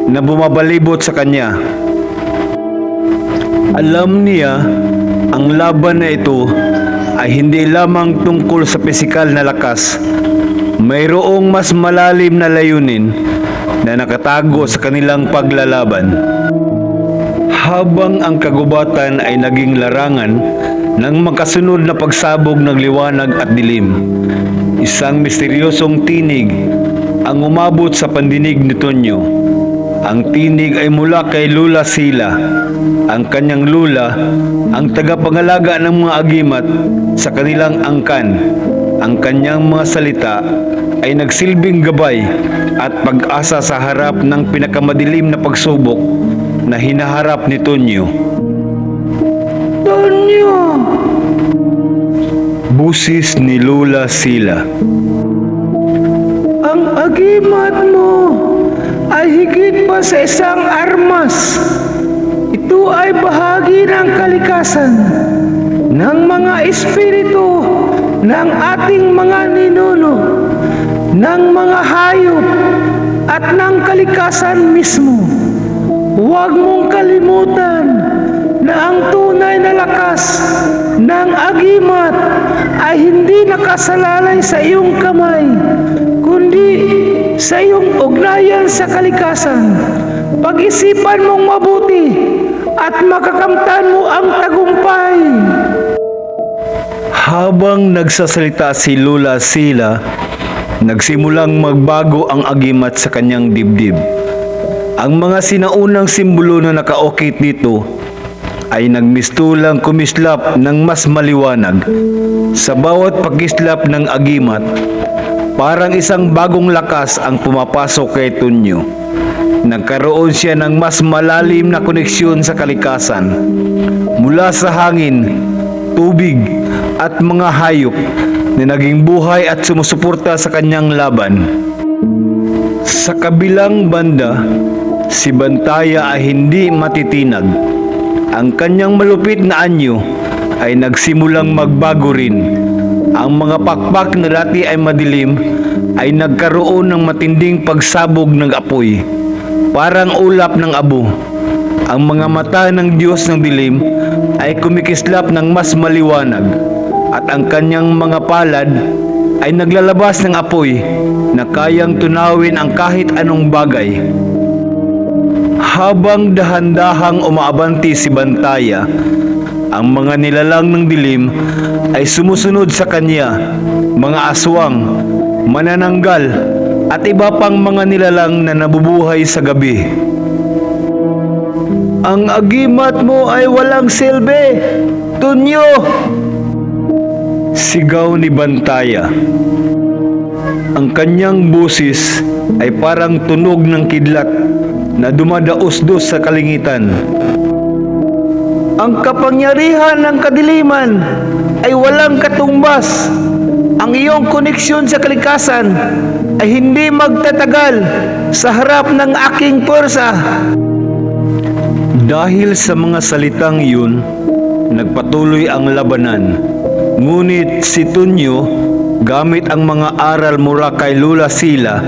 na bumabalibot sa kanya. Alam niya ang laban na ito ay hindi lamang tungkol sa pisikal na lakas. Mayroong mas malalim na layunin na nakatago sa kanilang paglalaban. Habang ang kagubatan ay naging larangan ng makasunod na pagsabog ng liwanag at dilim, isang misteryosong tinig ang umabot sa pandinig ni Tonyo. Ang tinig ay mula kay Lula Sila. Ang kanyang lula, ang tagapangalaga ng mga agimat sa kanilang angkan. Ang kanyang mga salita ay nagsilbing gabay at pag-asa sa harap ng pinakamadilim na pagsubok na hinaharap ni Tonyo. Tonyo! Busis ni Lula Sila. Ang agimat mo ay higit pa sa isang armas. Ito ay bahagi ng kalikasan ng mga espiritu ng ating mga ninuno, ng mga hayop at ng kalikasan mismo. Huwag mong kalimutan na ang tunay na lakas ng agimat ay hindi nakasalalay sa iyong kamay, kundi sa iyong ugnayan sa kalikasan. Pag-isipan mong mabuti at makakamtan mo ang tagumpay. Habang nagsasalita si Lula Sila, nagsimulang magbago ang agimat sa kanyang dibdib. Ang mga sinaunang simbolo na nakaukit dito ay nagmistulang kumislap ng mas maliwanag. Sa bawat pakislap ng agimat, parang isang bagong lakas ang pumapasok kay Tonyo. Nagkaroon siya ng mas malalim na koneksyon sa kalikasan. Mula sa hangin, tubig at mga hayop na naging buhay at sumusuporta sa kanyang laban. Sa kabilang banda, si Bantaya ay hindi matitinag. Ang kanyang malupit na anyo ay nagsimulang magbago rin. Ang mga pakpak na dati ay madilim ay nagkaroon ng matinding pagsabog ng apoy, parang ulap ng abo. Ang mga mata ng Diyos ng dilim ay kumikislap ng mas maliwanag, at ang kanyang mga palad ay naglalabas ng apoy na kayang tunawin ang kahit anong bagay. Habang dahan-dahang umaabanti si Bantaya, ang mga nilalang ng dilim ay sumusunod sa kanya, mga aswang, manananggal, at iba pang mga nilalang na nabubuhay sa gabi. Ang agimat mo ay walang silbi, Tonyo! Sigaw ni Bantaya. Ang kanyang busis ay parang tunog ng kidlat na dumadaos-dos sa kalingitan. Ang kapangyarihan ng kadiliman ay walang katumbas. Ang iyong koneksyon sa kalikasan ay hindi magtatagal sa harap ng aking pwersa. Dahil sa mga salitang iyon, nagpatuloy ang labanan. Ngunit si Tonyo, gamit ang mga aral mula kay Lula Sila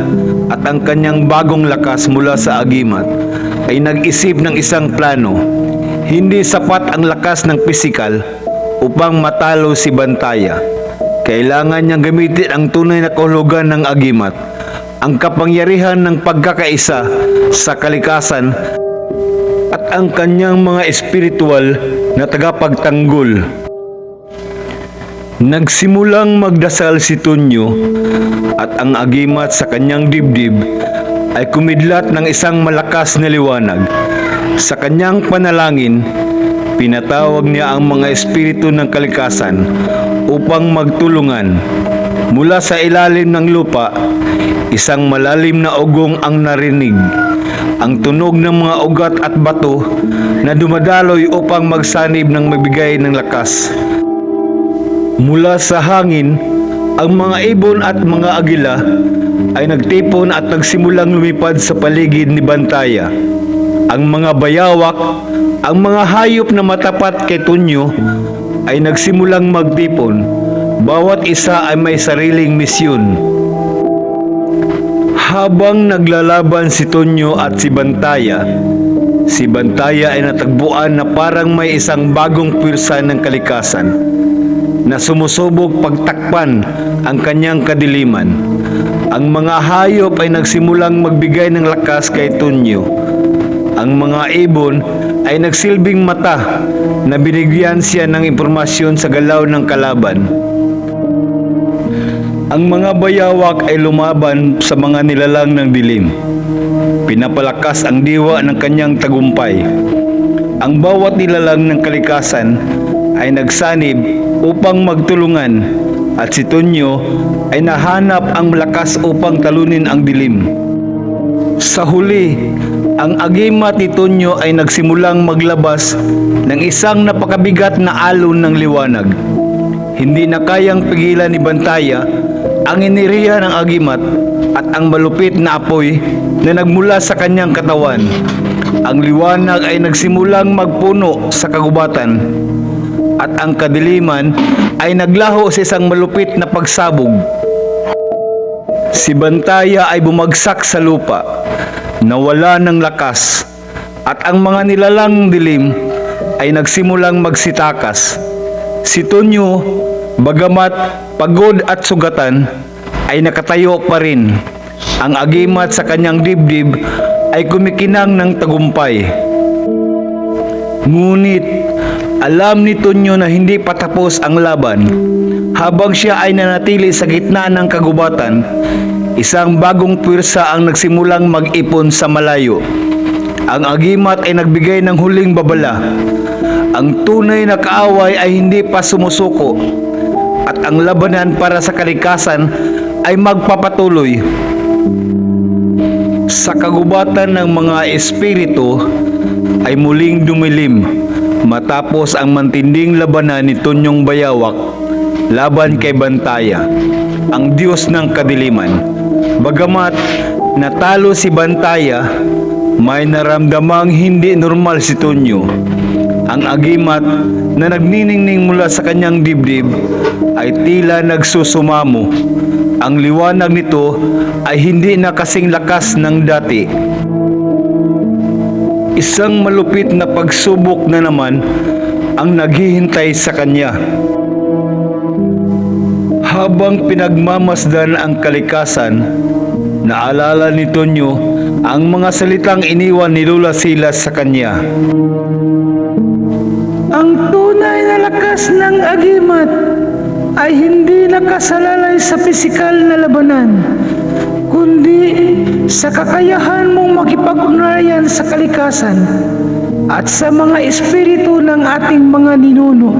at ang kanyang bagong lakas mula sa agimat, ay nag-isip ng isang plano. Hindi sapat ang lakas ng pisikal upang matalo si Bantaya. Kailangan niyang gamitin ang tunay na kahulugan ng agimat, ang kapangyarihan ng pagkakaisa sa kalikasan at ang kanyang mga espiritual na tagapagtanggol. Nagsimulang magdasal si Tonyo, at ang agimat sa kanyang dibdib ay kumidlat ng isang malakas na liwanag. Sa kanyang panalangin, pinatawag niya ang mga espiritu ng kalikasan upang magtulungan. Mula sa ilalim ng lupa, isang malalim na ugong ang narinig. Ang tunog ng mga ugat at bato na dumadaloy upang magsanib ng magbigay ng lakas. Mula sa hangin, ang mga ibon at mga agila ay nagtipon at nagsimulang lumipad sa paligid ni Bantaya. Ang mga bayawak, ang mga hayop na matapat kay Tonyo ay nagsimulang magtipon. Bawat isa ay may sariling misyon. Habang naglalaban si Tonyo at si Bantaya ay natagpuan na parang may isang bagong pwersa ng kalikasan na sumusubok pagtakpan ang kanyang kadiliman. Ang mga hayop ay nagsimulang magbigay ng lakas kay Tonyo. Ang mga ibon ay nagsilbing mata na binigyan siya ng impormasyon sa galaw ng kalaban. Ang mga bayawak ay lumaban sa mga nilalang ng dilim. Pinapalakas ang diwa ng kanyang tagumpay. Ang bawat nilalang ng kalikasan ay nagsanib upang magtulungan at si Tonyo ay nahanap ang lakas upang talunin ang dilim. Sa huli, ang agimat ni Tonyo ay nagsimulang maglabas ng isang napakabigat na alon ng liwanag. Hindi na kayang pigilan ni Bantaya ang iniriya ng agimat at ang malupit na apoy na nagmula sa kanyang katawan. Ang liwanag ay nagsimulang magpuno sa kagubatan at ang kadiliman ay naglaho sa isang malupit na pagsabog. Si Bantaya ay bumagsak sa lupa, nawala ng lakas, at ang mga nilalang dilim ay nagsimulang magsitakas. Si Tonyo, bagamat pagod at sugatan, ay nakatayo pa rin. Ang agimat sa kanyang dibdib ay kumikinang ng tagumpay. Ngunit alam ni Tonyo na hindi patapos ang laban. Habang siya ay nanatili sa gitna ng kagubatan, isang bagong puwersa ang nagsimulang mag-ipon sa malayo. Ang agimat ay nagbigay ng huling babala. Ang tunay na kaaway ay hindi pa sumusuko at ang labanan para sa kalikasan ay magpapatuloy. Sa kagubatan ng mga espiritu ay muling dumilim matapos ang matinding labanan ni Tonyong Bayawak laban kay Bantaya, ang Diyos ng kadiliman. Bagamat natalo si Bantaya, may naramdamang hindi normal si Tonyo. Ang agimat na nagniningning mula sa kanyang dibdib ay tila nagsusumamo. Ang liwanag nito ay hindi na kasing lakas ng dati. Isang malupit na pagsubok na naman ang naghihintay sa kanya. Habang pinagmamasdan ang kalikasan, naalala ni Tonyo ang mga salitang iniwan ni Lola Silas sa kanya. Ang tunay na lakas ng agimat ay hindi nakasalalay sa pisikal na labanan, kundi sa kakayahan mong makipag-ugnayan sa kalikasan at sa mga espiritu ng ating mga ninuno.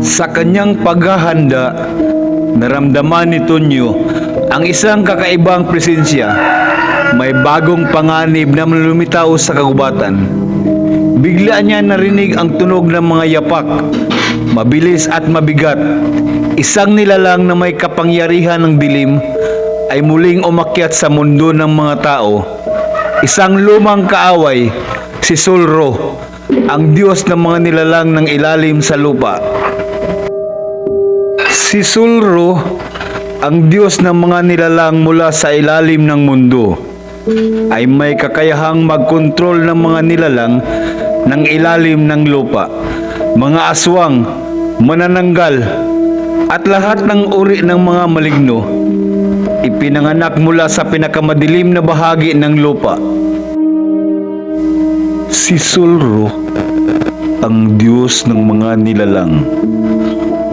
Sa kanyang paghahanda, naramdaman ni Tonyo ang isang kakaibang presensya. May bagong panganib na lumitaw sa kagubatan. Bigla niya narinig ang tunog ng mga yapak, mabilis at mabigat. Isang nilalang na may kapangyarihan ng dilim ay muling umakyat sa mundo ng mga tao. Isang lumang kaaway, si Sulro, ang Diyos ng mga nilalang ng ilalim sa lupa. Si Sulro, ang Diyos ng mga nilalang mula sa ilalim ng mundo, ay may kakayahang magkontrol ng mga nilalang ng ilalim ng lupa, mga aswang, manananggal, at lahat ng uri ng mga maligno. Ipinanganak mula sa pinakamadilim na bahagi ng lupa. Si Sulro, ang Diyos ng mga nilalang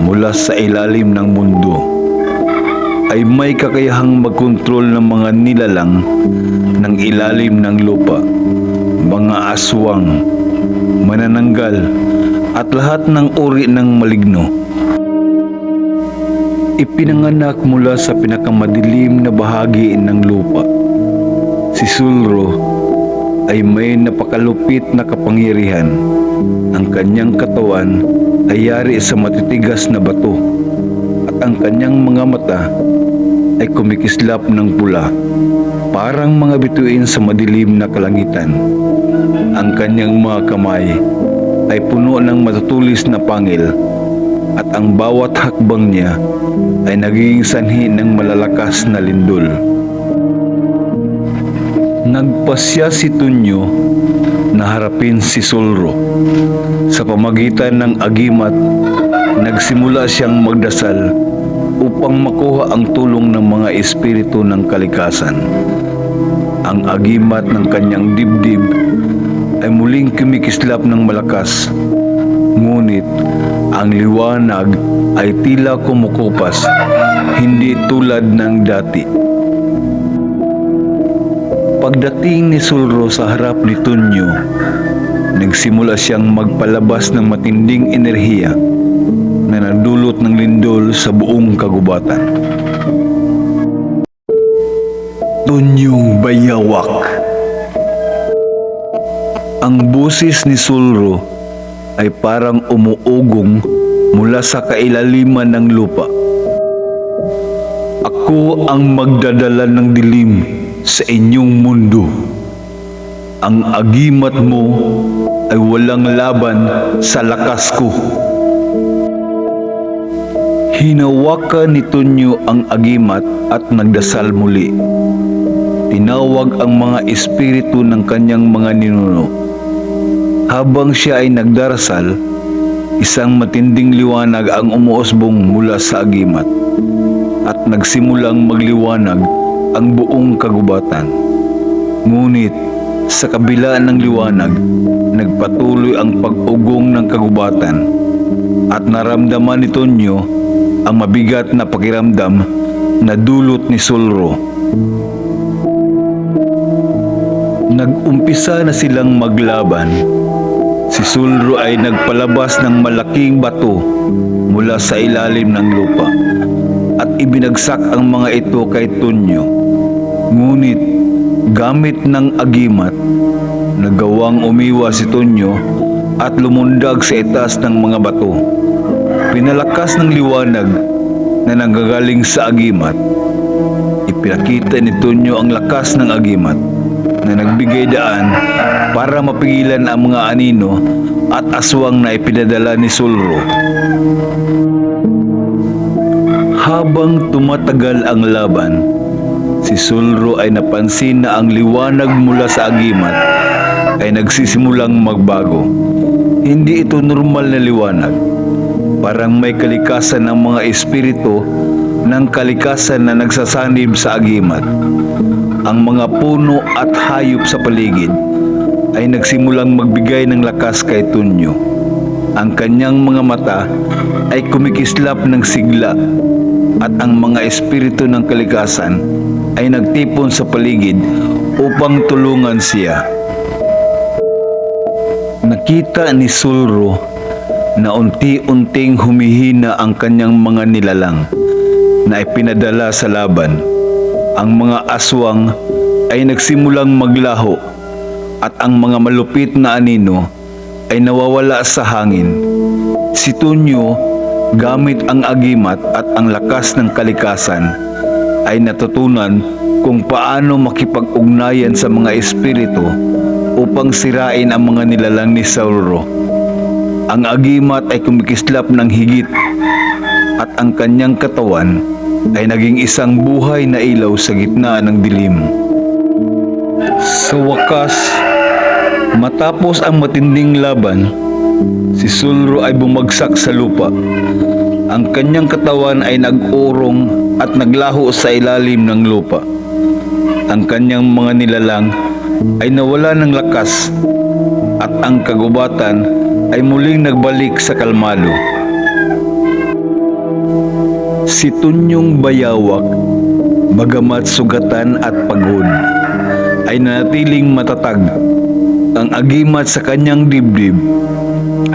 mula sa ilalim ng mundo, ay may kakayahang magkontrol ng mga nilalang ng ilalim ng lupa, mga aswang, manananggal, at lahat ng uri ng maligno. Ipinanganak mula sa pinakamadilim na bahagi ng lupa. Si Sulro ay may napakalupit na kapangyarihan. Ang kanyang katawan ay yari sa matitigas na bato at ang kanyang mga mata ay kumikislap ng pula, parang mga bituin sa madilim na kalangitan. Ang kanyang mga kamay ay puno ng matutulis na pangil at ang bawat hakbang niya ay nagiging sanhi ng malalakas na lindol. Nagpasya si Tonyo na harapin si Sulro. Sa pamagitan ng agimat, nagsimula siyang magdasal upang makuha ang tulong ng mga espiritu ng kalikasan. Ang agimat ng kanyang dibdib ay muling kumikislap ng malakas. Ngunit Ang liwanag ay tila kumukupas, hindi tulad ng dati. Pagdating ni Sulro sa harap ni Tonyo, nagsimula siyang magpalabas ng matinding enerhiya na nagdulot ng lindol sa buong kagubatan. Tonyong bayawak. Ang boses ni Sulro ay parang umuugong mula sa kailaliman ng lupa. Ako ang magdadala ng dilim sa inyong mundo. Ang agimat mo ay walang laban sa lakas ko. Hinawakan ni Tonyo ang agimat at nagdasal muli. Tinawag ang mga espiritu ng kanyang mga ninuno. Habang siya ay nagdarasal, isang matinding liwanag ang umuusbong mula sa agimat at nagsimulang magliwanag ang buong kagubatan. Ngunit sa kabila ng liwanag, nagpatuloy ang pag-ugong ng kagubatan at naramdaman ni Tonyo ang mabigat na pakiramdam na dulot ni Sulro. Nag-umpisa na silang maglaban. Si Sulro ay nagpalabas ng malaking bato mula sa ilalim ng lupa at ibinagsak ang mga ito kay Tonyo. Ngunit gamit ng agimat, nagawang umiwas si Tonyo at lumundag sa itaas ng mga bato. Pinalakas ng liwanag na nanggagaling sa agimat. Ipinakita ni Tonyo ang lakas ng agimat na nagbigay daan para mapigilan ang mga anino at aswang na ipinadala ni Sulro. Habang tumatagal ang laban, si Sulro ay napansin na ang liwanag mula sa agimat ay nagsisimulang magbago. Hindi ito normal na liwanag. Parang may kalikasan ng mga espiritu ng kalikasan na nagsasanib sa agimat. Ang mga puno at hayop sa paligid ay nagsimulang magbigay ng lakas kay Tonyo. Ang kanyang mga mata ay kumikislap ng sigla at ang mga espiritu ng kalikasan ay nagtipon sa paligid upang tulungan siya. Nakita ni Sulro na unti-unting humihina ang kanyang mga nilalang na ipinadala sa laban. Ang mga aswang ay nagsimulang maglaho at ang mga malupit na anino ay nawawala sa hangin. Si Tonyo, gamit ang agimat at ang lakas ng kalikasan, ay natutunan kung paano makipag-ugnayan sa mga espiritu upang sirain ang mga nilalang ni Sulro. Ang agimat ay kumikislap ng higit at ang kanyang katawan ay naging isang buhay na ilaw sa gitna ng dilim. Sa wakas, matapos ang matinding laban, si Sulro ay bumagsak sa lupa. Ang kanyang katawan ay nag-urong at naglaho sa ilalim ng lupa. Ang kanyang mga nilalang ay nawala ng lakas at ang kagubatan ay muling nagbalik sa kalmado. Si Tonyong bayawak, bagamat sugatan at pagod, ay nanatiling matatag. Ang agimat sa kanyang dibdib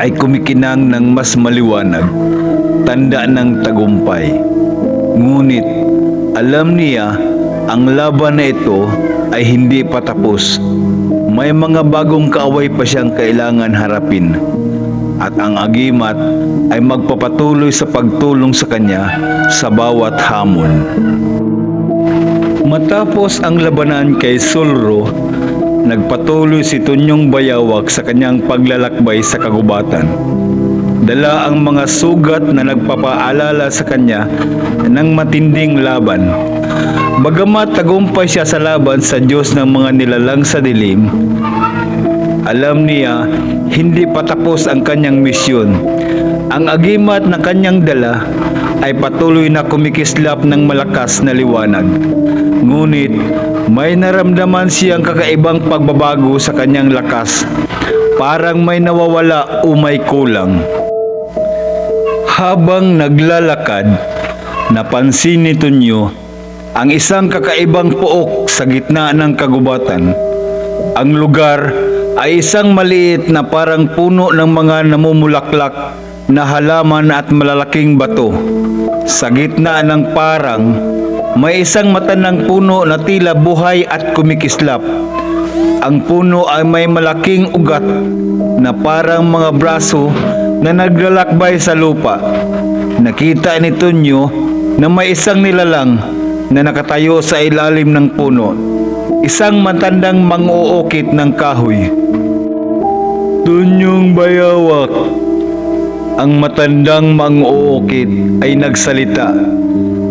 ay kumikinang ng mas maliwanag, tanda ng tagumpay. Ngunit alam niya ang laban na ito ay hindi pa tapos. May mga bagong kaaway pa siyang kailangan harapin. At ang agimat ay magpapatuloy sa pagtulong sa kanya sa bawat hamon. Matapos ang labanan kay Sulro, nagpatuloy si Tonyong bayawak sa kanyang paglalakbay sa kagubatan. Dala ang mga sugat na nagpapaalala sa kanya ng matinding laban. Bagamat tagumpay siya sa laban sa Diyos ng mga nilalang sa dilim, alam niya hindi pa tapos ang kanyang misyon. Ang agimat na kanyang dala ay patuloy na kumikislap ng malakas na liwanag. Ngunit may naramdaman siyang kakaibang pagbabago sa kanyang lakas. Parang may nawawala o may kulang. Habang naglalakad, napansin ni Tonyo ang isang kakaibang pook sa gitna ng kagubatan. Ang lugar ay isang maliit na parang puno ng mga namumulaklak na halaman at malalaking bato. Sa gitna ng parang, may isang matandang puno na tila buhay at kumikislap. Ang puno ay may malaking ugat na parang mga braso na naglalakbay sa lupa. Nakita ni Tonyo na may isang nilalang na nakatayo sa ilalim ng puno. Isang matandang mang-uukit ng kahoy. Tonyong Bayawak. Ang matandang mang-uukit ay nagsalita.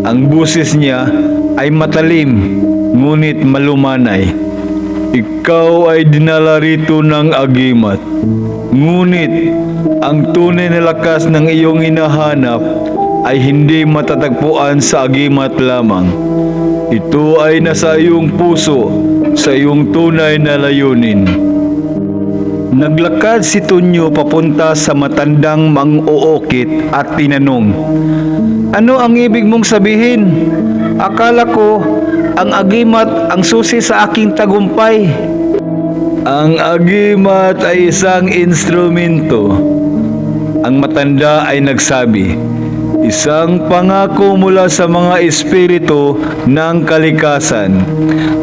Ang busis niya ay matalim, ngunit malumanay. Ikaw ay dinala rito ng agimat. Ngunit ang tunay na lakas ng iyong hinahanap ay hindi matatagpuan sa agimat lamang. Ito ay nasa iyong puso, sa iyong tunay na layunin. Naglakad si Tonyo papunta sa matandang mang-uukit at tinanong, "Ano ang ibig mong sabihin? Akala ko ang agimat ang susi sa aking tagumpay." "Ang agimat ay isang instrumento." Ang matanda ay nagsabi, "Isang pangako mula sa mga espiritu ng kalikasan.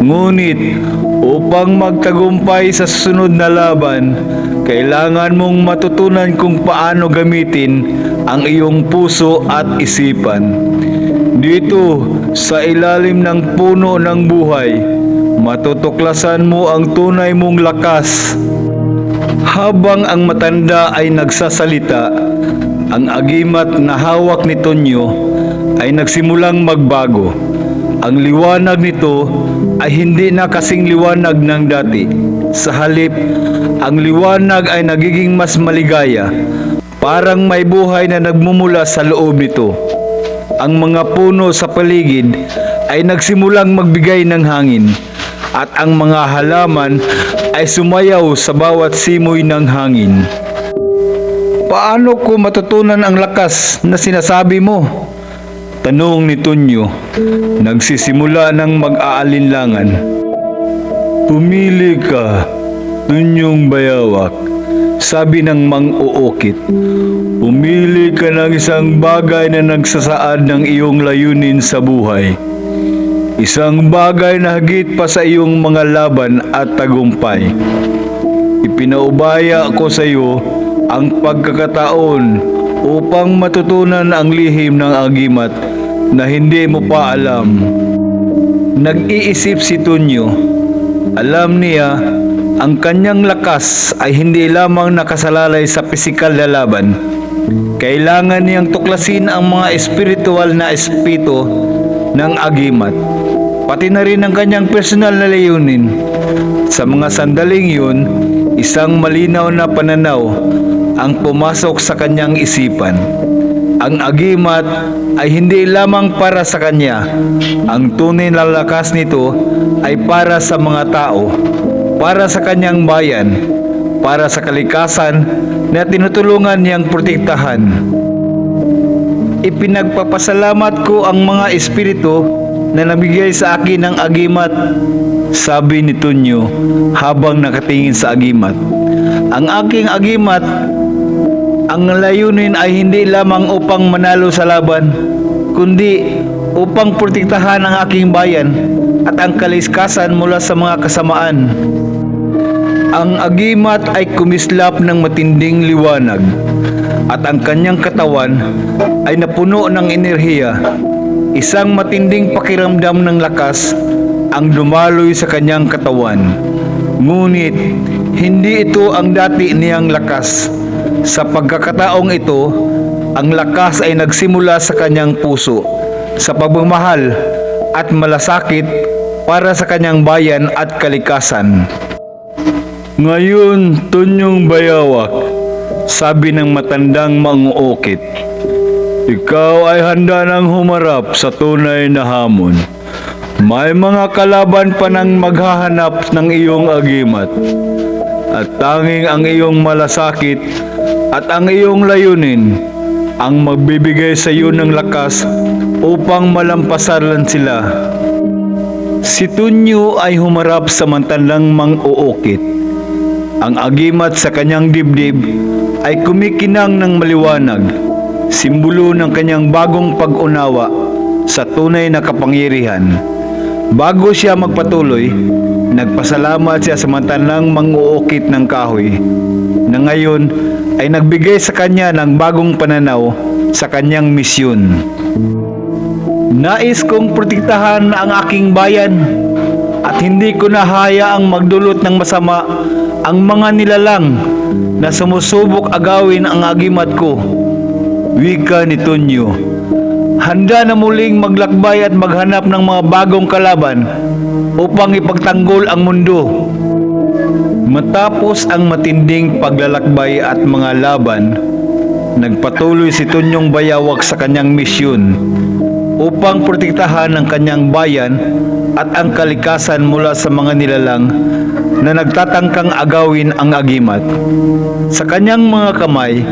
Ngunit upang magtagumpay sa susunod na laban, kailangan mong matutunan kung paano gamitin ang iyong puso at isipan. Dito, sa ilalim ng puno ng buhay, matutuklasan mo ang tunay mong lakas." Habang ang matanda ay nagsasalita, ang agimat na hawak ni Tonyo ay nagsimulang magbago. Ang liwanag nito ay hindi na kasing liwanag ng dati. Sa halip, ang liwanag ay nagiging mas maligaya, parang may buhay na nagmumula sa loob nito. Ang mga puno sa paligid ay nagsimulang magbigay ng hangin, at ang mga halaman ay sumayaw sa bawat simoy ng hangin. "Paano ko matutunan ang lakas na sinasabi mo?" tanong ni Tonyo, nagsisimula ng mag-aalinlangan. "Pumili ka, Tonyong Bayawak," sabi ng mang-uukit. "Pumili ka ng isang bagay na nagsasaad ng iyong layunin sa buhay. Isang bagay na higit pa sa iyong mga laban at tagumpay. Ipinaubaya ko sa iyo ang pagkakataon upang matutunan ang lihim ng agimat na hindi mo pa alam." Nag-iisip si Tonyo. Alam niya ang kanyang lakas ay hindi lamang nakasalalay sa pisikal na laban. Kailangan niyang tuklasin ang mga espiritual na espiritu ng agimat, pati na rin ang kanyang personal na layunin. Sa mga sandaling yun, isang malinaw na pananaw ang pumasok sa kanyang isipan. Ang agimat ay hindi lamang para sa kanya. Ang tunay na lakas nito ay para sa mga tao, para sa kanyang bayan, para sa kalikasan na tinutulungan niyang protektahan. "Ipinagpapasalamat ko ang mga espiritu na nabigay sa akin ng agimat," sabi ni Tonyo habang nakatingin sa agimat. "Ang aking agimat, ang layunin ay hindi lamang upang manalo sa laban, kundi upang protektahan ang aking bayan at ang kalikasan mula sa mga kasamaan." Ang agimat ay kumislap ng matinding liwanag, at ang kanyang katawan ay napuno ng enerhiya. Isang matinding pakiramdam ng lakas ang dumaloy sa kanyang katawan. Ngunit hindi ito ang dati niyang lakas. Sa pagkakataong ito, ang lakas ay nagsimula sa kanyang puso, sa pagmamahal at malasakit para sa kanyang bayan at kalikasan. "Ngayon, Tonyong Bayawak," sabi ng matandang mang-uukit, "ikaw ay handa ng humarap sa tunay na hamon. May mga kalaban pa nang maghahanap ng iyong agimat, at tanging ang iyong malasakit at ang iyong layunin ang magbibigay sa iyo ng lakas upang malampasan sila. Si Tunyo ay humarap sa mantalang mang-uukit. Ang agimat sa kanyang dibdib ay kumikinang ng maliwanag, simbolo ng kanyang bagong pag-unawa sa tunay na kapangyarihan. Bago siya magpatuloy, nagpasalamat siya sa mantalang mang-uukit ng kahoy, na ngayon ay nagbigay sa kanya ng bagong pananaw sa kanyang misyon. Nais kong protektahan ang aking bayan at hindi ko nahayaang magdulot ng masama ang mga nilalang na sumusubok agawin ang agimat ko. Wika ni Tunyo. Handa na muling maglakbay at maghanap ng mga bagong kalaban upang ipagtanggol ang mundo. Matapos ang matinding paglalakbay at mga laban, nagpatuloy si Tunyong Bayawak sa kanyang misyon upang protektahan ang kanyang bayan at ang kalikasan mula sa mga nilalang na nagtatangkang agawin ang agimat. Sa kanyang mga kamay,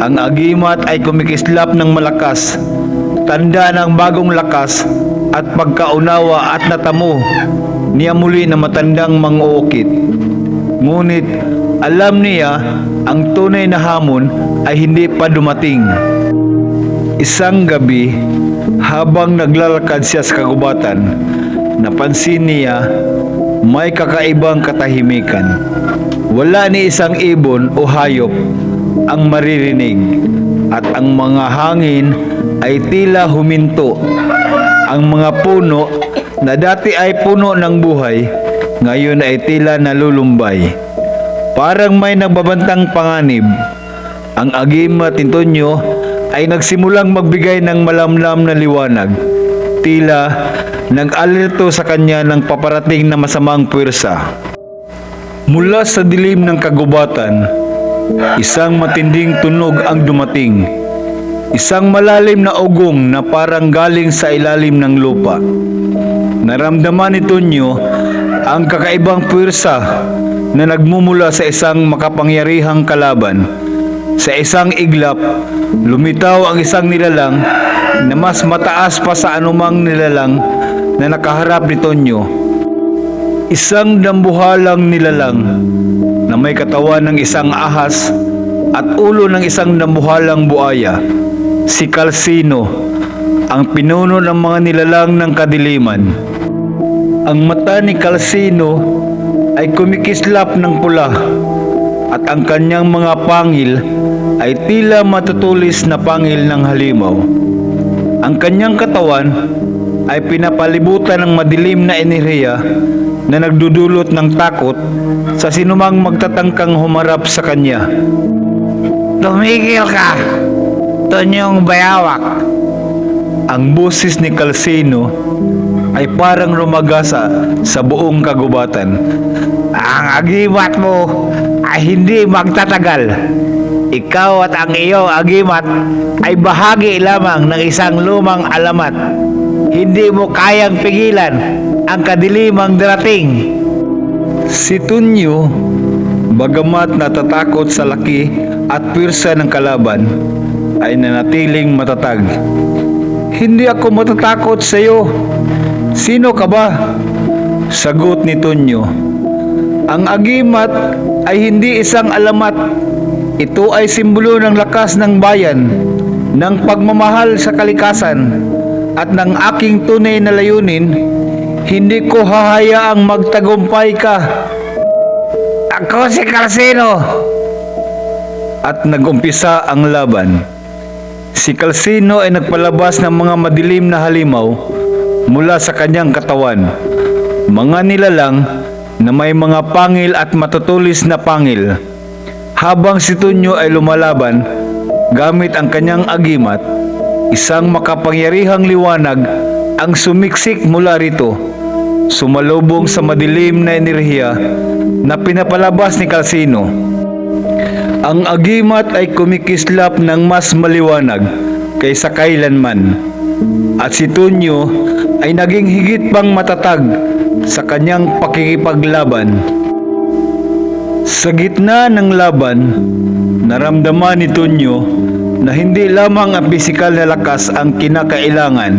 ang agimat ay kumikislap ng malakas, tanda ng bagong lakas at pagkaunawa at natamo niya muli na matandang mang-uukit. Ngunit alam niya ang tunay na hamon ay hindi pa dumating. Isang gabi, habang naglalakad siya sa kagubatan, napansin niya may kakaibang katahimikan. Wala ni isang ibon o hayop ang maririnig at ang mga hangin ay tila huminto. Ang mga puno na dati ay puno ng buhay, ngayon ay tila nalulumbay. Parang may nagbabantang panganib. Ang agimat ni Tunyo ay nagsimulang magbigay ng malamlam na liwanag. Tila nag-alerto sa kanya ng paparating na masamang puwersa. Mula sa dilim ng kagubatan, isang matinding tunog ang dumating. Isang malalim na ugong na parang galing sa ilalim ng lupa. Naramdaman ni Tunyo ang kakaibang puwersa na nagmumula sa isang makapangyarihang kalaban. Sa isang iglap, lumitaw ang isang nilalang na mas mataas pa sa anumang nilalang na nakaharap ni Tunyo. Isang dambuhalang nilalang na may katawan ng isang ahas at ulo ng isang dambuhalang buaya. Si Calsino, ang pinuno ng mga nilalang ng kadiliman. Ang mata ni Calsino ay kumikislap ng pula at ang kanyang mga pangil ay tila matutulis na pangil ng halimaw. Ang kanyang katawan ay pinapalibutan ng madilim na enerhiya na nagdudulot ng takot sa sinumang magtatangkang humarap sa kanya. Tumigil ka, Tunyong Bayawak. Ang boses ni Calsino ay parang rumagasa sa buong kagubatan. Ang agimat mo ay hindi magtatagal. Ikaw at ang iyong agimat ay bahagi lamang ng isang lumang alamat. Hindi mo kayang pigilan ang kadilimang darating. Si Tunyo, bagamat natatakot sa laki at pwersa ng kalaban, ay nanatiling matatag. Hindi ako matatakot sa iyo. Sino ka ba? Sagot ni Tunyo. Ang agimat ay hindi isang alamat. Ito ay simbolo ng lakas ng bayan, ng pagmamahal sa kalikasan, at ng aking tunay na layunin. Hindi ko hahayaang magtagumpay ka. Ako si Calsino. At nagumpisa ang laban. Si Calsino ay nagpalabas ng mga madilim na halimaw mula sa kanyang katawan. Mga nilalang na may mga pangil at matutulis na pangil. Habang si Tunyo ay lumalaban gamit ang kanyang agimat, isang makapangyarihang liwanag ang sumiksik mula rito, sumalubong sa madilim na enerhiya na pinapalabas ni Calsino. Ang agimat ay kumikislap ng mas maliwanag kaysa kailanman, at si Tunyo ay naging higit pang matatag sa kanyang pakikipaglaban. Sa gitna ng laban, naramdaman ni Tunyo na hindi lamang ang pisikal na lakas ang kinakailangan.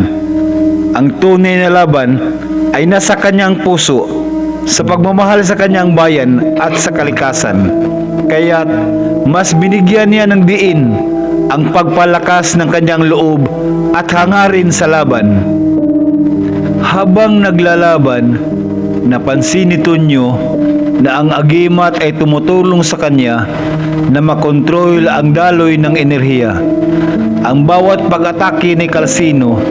Ang tunay na laban ay nasa kanyang puso, sa pagmamahal sa kanyang bayan at sa kalikasan. Kaya't mas binigyan niya ng diin ang pagpalakas ng kanyang loob at hangarin sa laban. Habang naglalaban, napansin ni Tonyo na ang agimat ay tumutulong sa kanya na makontrol ang daloy ng enerhiya. Ang bawat pag-atake ni Calcino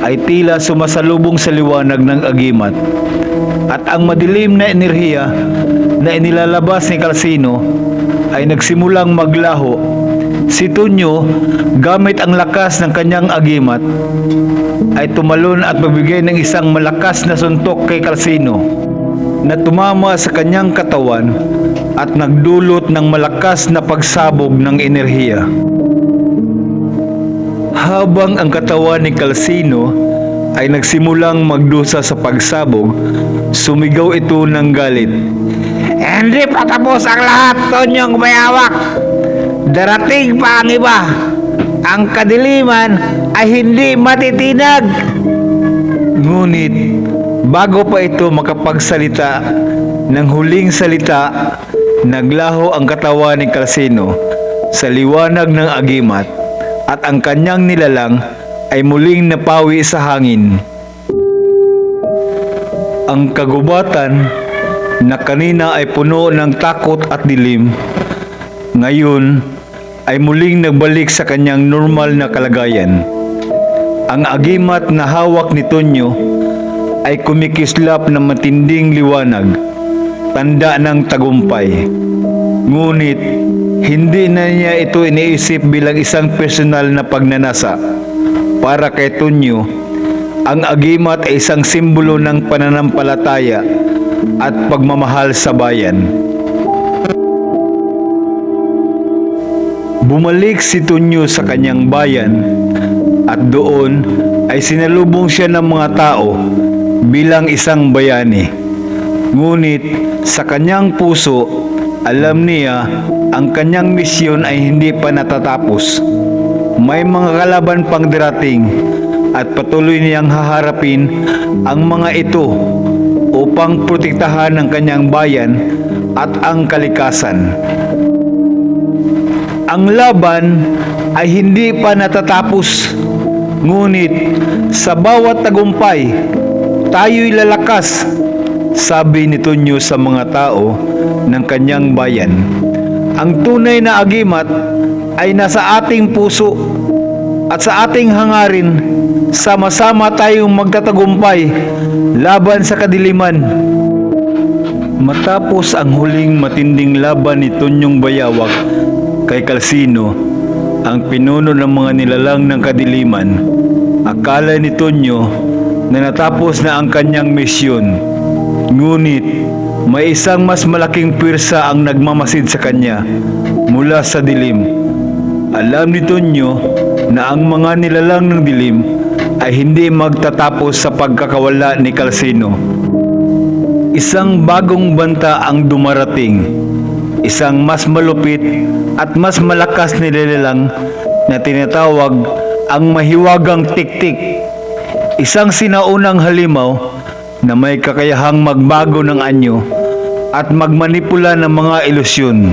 ay tila sumasalubong sa liwanag ng agimat. At ang madilim na enerhiya na inilalabas ni Calcino ay nagsimulang maglaho. Si Tonyo, gamit ang lakas ng kanyang agimat, ay tumalon at magbigay ng isang malakas na suntok kay Calcino na tumama sa kanyang katawan at nagdulot ng malakas na pagsabog ng enerhiya. Habang ang katawan ni Calcino ay nagsimulang magdusa sa pagsabog, sumigaw ito ng galit. Hindi pa tapos ang lahat, Tonyong mayawak. Darating pa ang iba. Ang kadiliman ay hindi matitinag. Ngunit bago pa ito makapagsalita ng huling salita, naglaho ang katawan ni Calcino sa liwanag ng agimat at ang kanyang nilalang ay muling napawi sa hangin. Ang kagubatan na kanina ay puno ng takot at dilim, ngayon ay muling nagbalik sa kanyang normal na kalagayan. Ang agimat na hawak ni Tonyo ay kumikislap ng matinding liwanag, tanda ng tagumpay. Ngunit hindi na niya ito iniisip bilang isang personal na pagnanasa. Para kay Tonyo, ang agimat ay isang simbolo ng pananampalataya at pagmamahal sa bayan. Bumalik si Tonyo sa kanyang bayan at doon ay sinalubong siya ng mga tao bilang isang bayani. Ngunit sa kanyang puso, alam niya ang kanyang misyon ay hindi pa natatapos. May mga kalaban pang darating at patuloy niyang haharapin ang mga ito upang protektahan ang kanyang bayan at ang kalikasan. Ang laban ay hindi pa natatapos, ngunit sa bawat tagumpay, tayo'y lalakas, sabi ni Tonyo sa mga tao ng kanyang bayan. Ang tunay na agimat ay nasa ating puso at sa ating hangarin. Sama-sama tayong magtatagumpay laban sa kadiliman. Matapos ang huling matinding laban ni Tonyong Bayawak kay Calcino, ang pinuno ng mga nilalang ng kadiliman, akala ni Tonyo na natapos na ang kanyang misyon. Ngunit may isang mas malaking pwersa ang nagmamasid sa kanya mula sa dilim. Alam ni Tonyo na ang mga nilalang ng dilim ay hindi magtatapos sa pagkakawala ni Calcino. Isang bagong banta ang dumarating, isang mas malupit at mas malakas na nilalang na tinatawag ang mahiwagang tiktik. Isang sinaunang halimaw na may kakayahang magbago ng anyo at magmanipula ng mga ilusyon.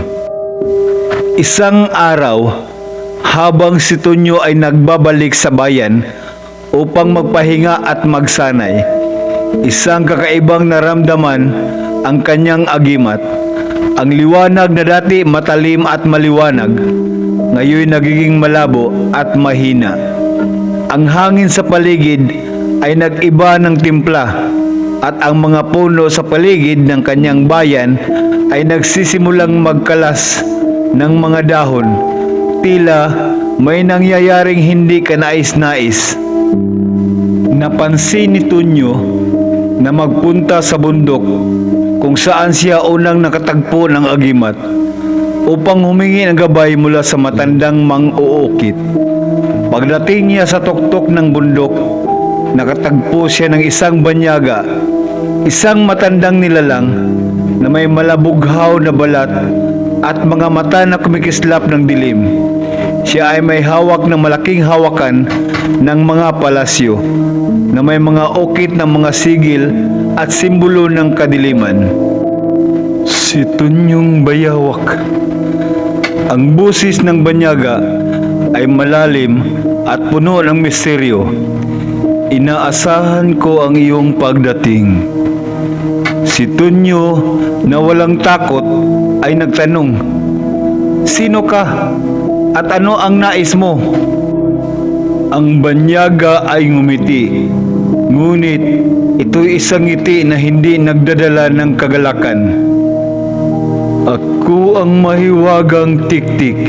Isang araw, habang si Tonyo ay nagbabalik sa bayan upang magpahinga at magsanay, isang kakaibang naramdaman ang kanyang agimat. Ang liwanag na dati matalim at maliwanag, ngayon nagiging malabo at mahina. Ang hangin sa paligid ay nag-iba ng timpla at ang mga puno sa paligid ng kanyang bayan ay nagsisimulang magkalas ng mga dahon. Tila may nangyayaring hindi kanais-nais. Napansin ni Tonyo na magpunta sa bundok kung saan siya unang nakatagpo ng agimat upang humingi ng gabay mula sa matandang mang-uukit. Pagdating niya sa tuktok ng bundok, nakatagpo siya ng isang banyaga, isang matandang nilalang na may malabughaw na balat at mga mata na kumikislap ng dilim. Siya ay may hawak ng malaking hawakan ng mga palasyo na may mga ukit ng mga sigil at simbolo ng kadiliman. Si Tunyong Bayawak. Ang busis ng banyaga ay malalim at puno ng misteryo. Inaasahan ko ang iyong pagdating. Si Tunyo na walang takot ay nagtanong, "Sino ka? At ano ang nais mo?" Ang banyaga ay ngumiti, ngunit ito'y isang ngiti na hindi nagdadala ng kagalakan. "Ako ang mahiwagang Tiktik,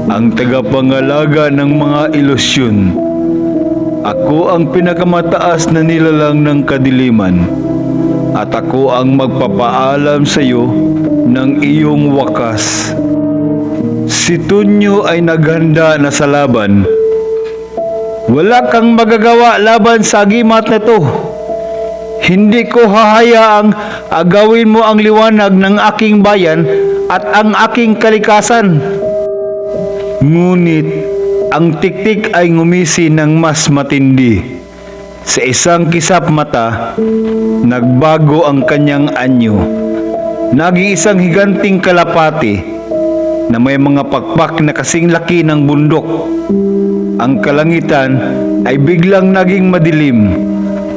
ang tagapangalaga ng mga ilusyon. Ako ang pinakamataas na nilalang ng kadiliman, at ako ang magpapaalam sa iyo ng iyong wakas." Si Tunyo ay naghanda na sa laban. "Wala kang magagawa laban sa agimat na to. Hindi ko hahayaang agawin mo ang liwanag ng aking bayan at ang aking kalikasan." Ngunit ang Tiktik ay ngumisi ng mas matindi. Sa isang kisap mata, nagbago ang kanyang anyo. Naging isang higanting kalapati na may mga pakpak na kasing laki ng bundok. Ang kalangitan ay biglang naging madilim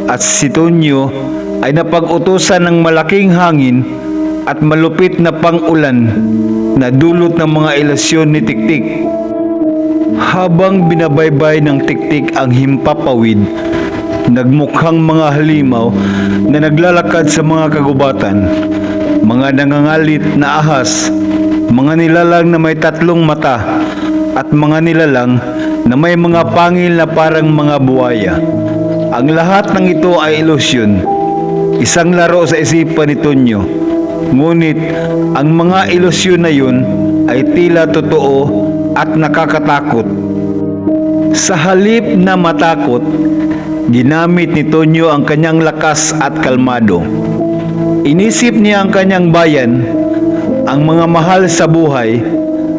at si Tonyo ay napag-utusan ng malaking hangin at malupit na pang-ulan na dulot ng mga ilusyon ni Tiktik. Habang binabaybay ng Tiktik ang himpapawid, nagmukhang mga halimaw na naglalakad sa mga kagubatan, mga nangangalit na ahas, mga nilalang na may tatlong mata, at mga nilalang na may mga pangil na parang mga buwaya. Ang lahat ng ito ay ilusyon, isang laro sa isipan ni Tonyo. Ngunit ang mga ilusyon na yun ay tila totoo at nakakatakot. Sa halip na matakot, ginamit ni Tonyo ang kanyang lakas at kalmado. Inisip niya ang kanyang bayan, ang mga mahal sa buhay,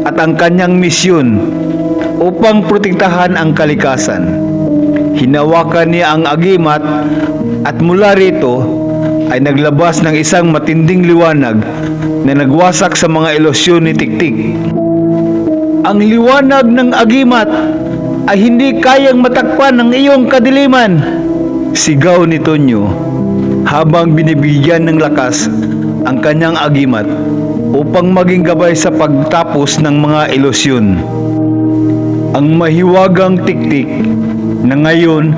at ang kanyang misyon upang protektahan ang kalikasan. Hinawakan niya ang agimat at mula rito ay naglabas ng isang matinding liwanag na nagwasak sa mga ilusyon ni Tiktik. "Ang liwanag ng agimat ay hindi kayang matakpan ng iyong kadiliman!" sigaw ni Tonyo habang binibigyan ng lakas ang kanyang agimat upang maging gabay sa pagtapos ng mga ilusyon. Ang mahiwagang Tiktik na ngayon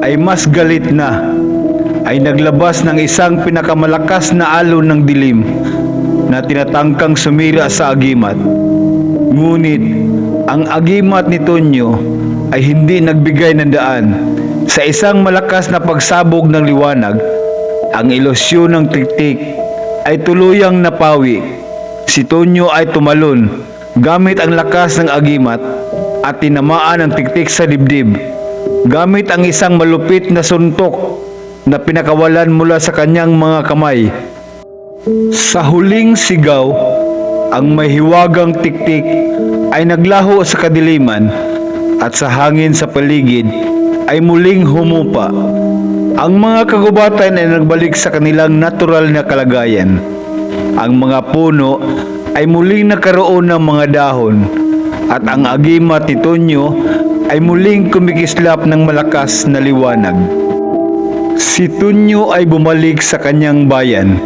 ay mas galit na ay naglabas ng isang pinakamalakas na alon ng dilim na tinatangkang sumira sa agimat. Ngunit ang agimat ni Tonyo ay hindi nagbigay ng daan. Sa isang malakas na pagsabog ng liwanag, ang ilusyon ng Tiktik ay tuluyang napawi. Si Tonyo ay tumalon gamit ang lakas ng agimat at tinamaan ang Tiktik sa dibdib gamit ang isang malupit na suntok na pinakawalan mula sa kanyang mga kamay. Sa huling sigaw, ang mahiwagang Tiktik ay naglaho sa kadiliman at sa hangin sa paligid ay muling humupa. Ang mga kagubatan ay nagbalik sa kanilang natural na kalagayan. Ang mga puno ay muling nagkaroon ng mga dahon at ang agimat ni Tonyo ay muling kumikislap ng malakas na liwanag. Si Tonyo ay bumalik sa kanyang bayan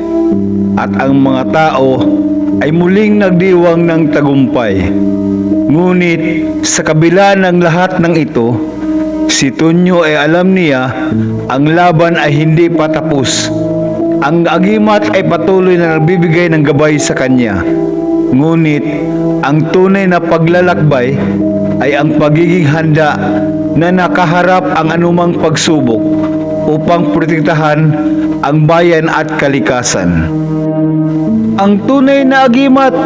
at ang mga tao ay muling nagdiwang ng tagumpay. Ngunit sa kabila ng lahat ng ito, si Tonyo ay alam niya ang laban ay hindi pa tapos. Ang agimat ay patuloy na nagbibigay ng gabay sa kanya. Ngunit ang tunay na paglalakbay ay ang pagiging handa na nakaharap ang anumang pagsubok upang protektahan ang bayan at kalikasan. Ang tunay na agimat,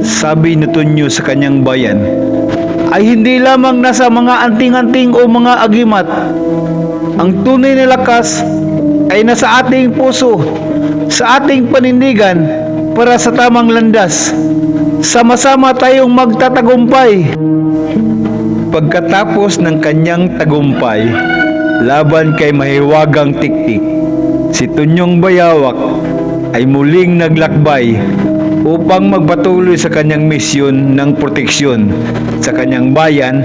sabi ni Tonyo sa kanyang bayan, ay hindi lamang nasa mga anting-anting o mga agimat. Ang tunay na lakas ay nasa ating puso, sa ating panindigan para sa tamang landas. Sama-sama tayong magtatagumpay. Pagkatapos ng kanyang tagumpay, laban kay mahiwagang Tiktik, si Tunyong Bayawak ay muling naglakbay upang magpatuloy sa kanyang misyon ng proteksyon sa kanyang bayan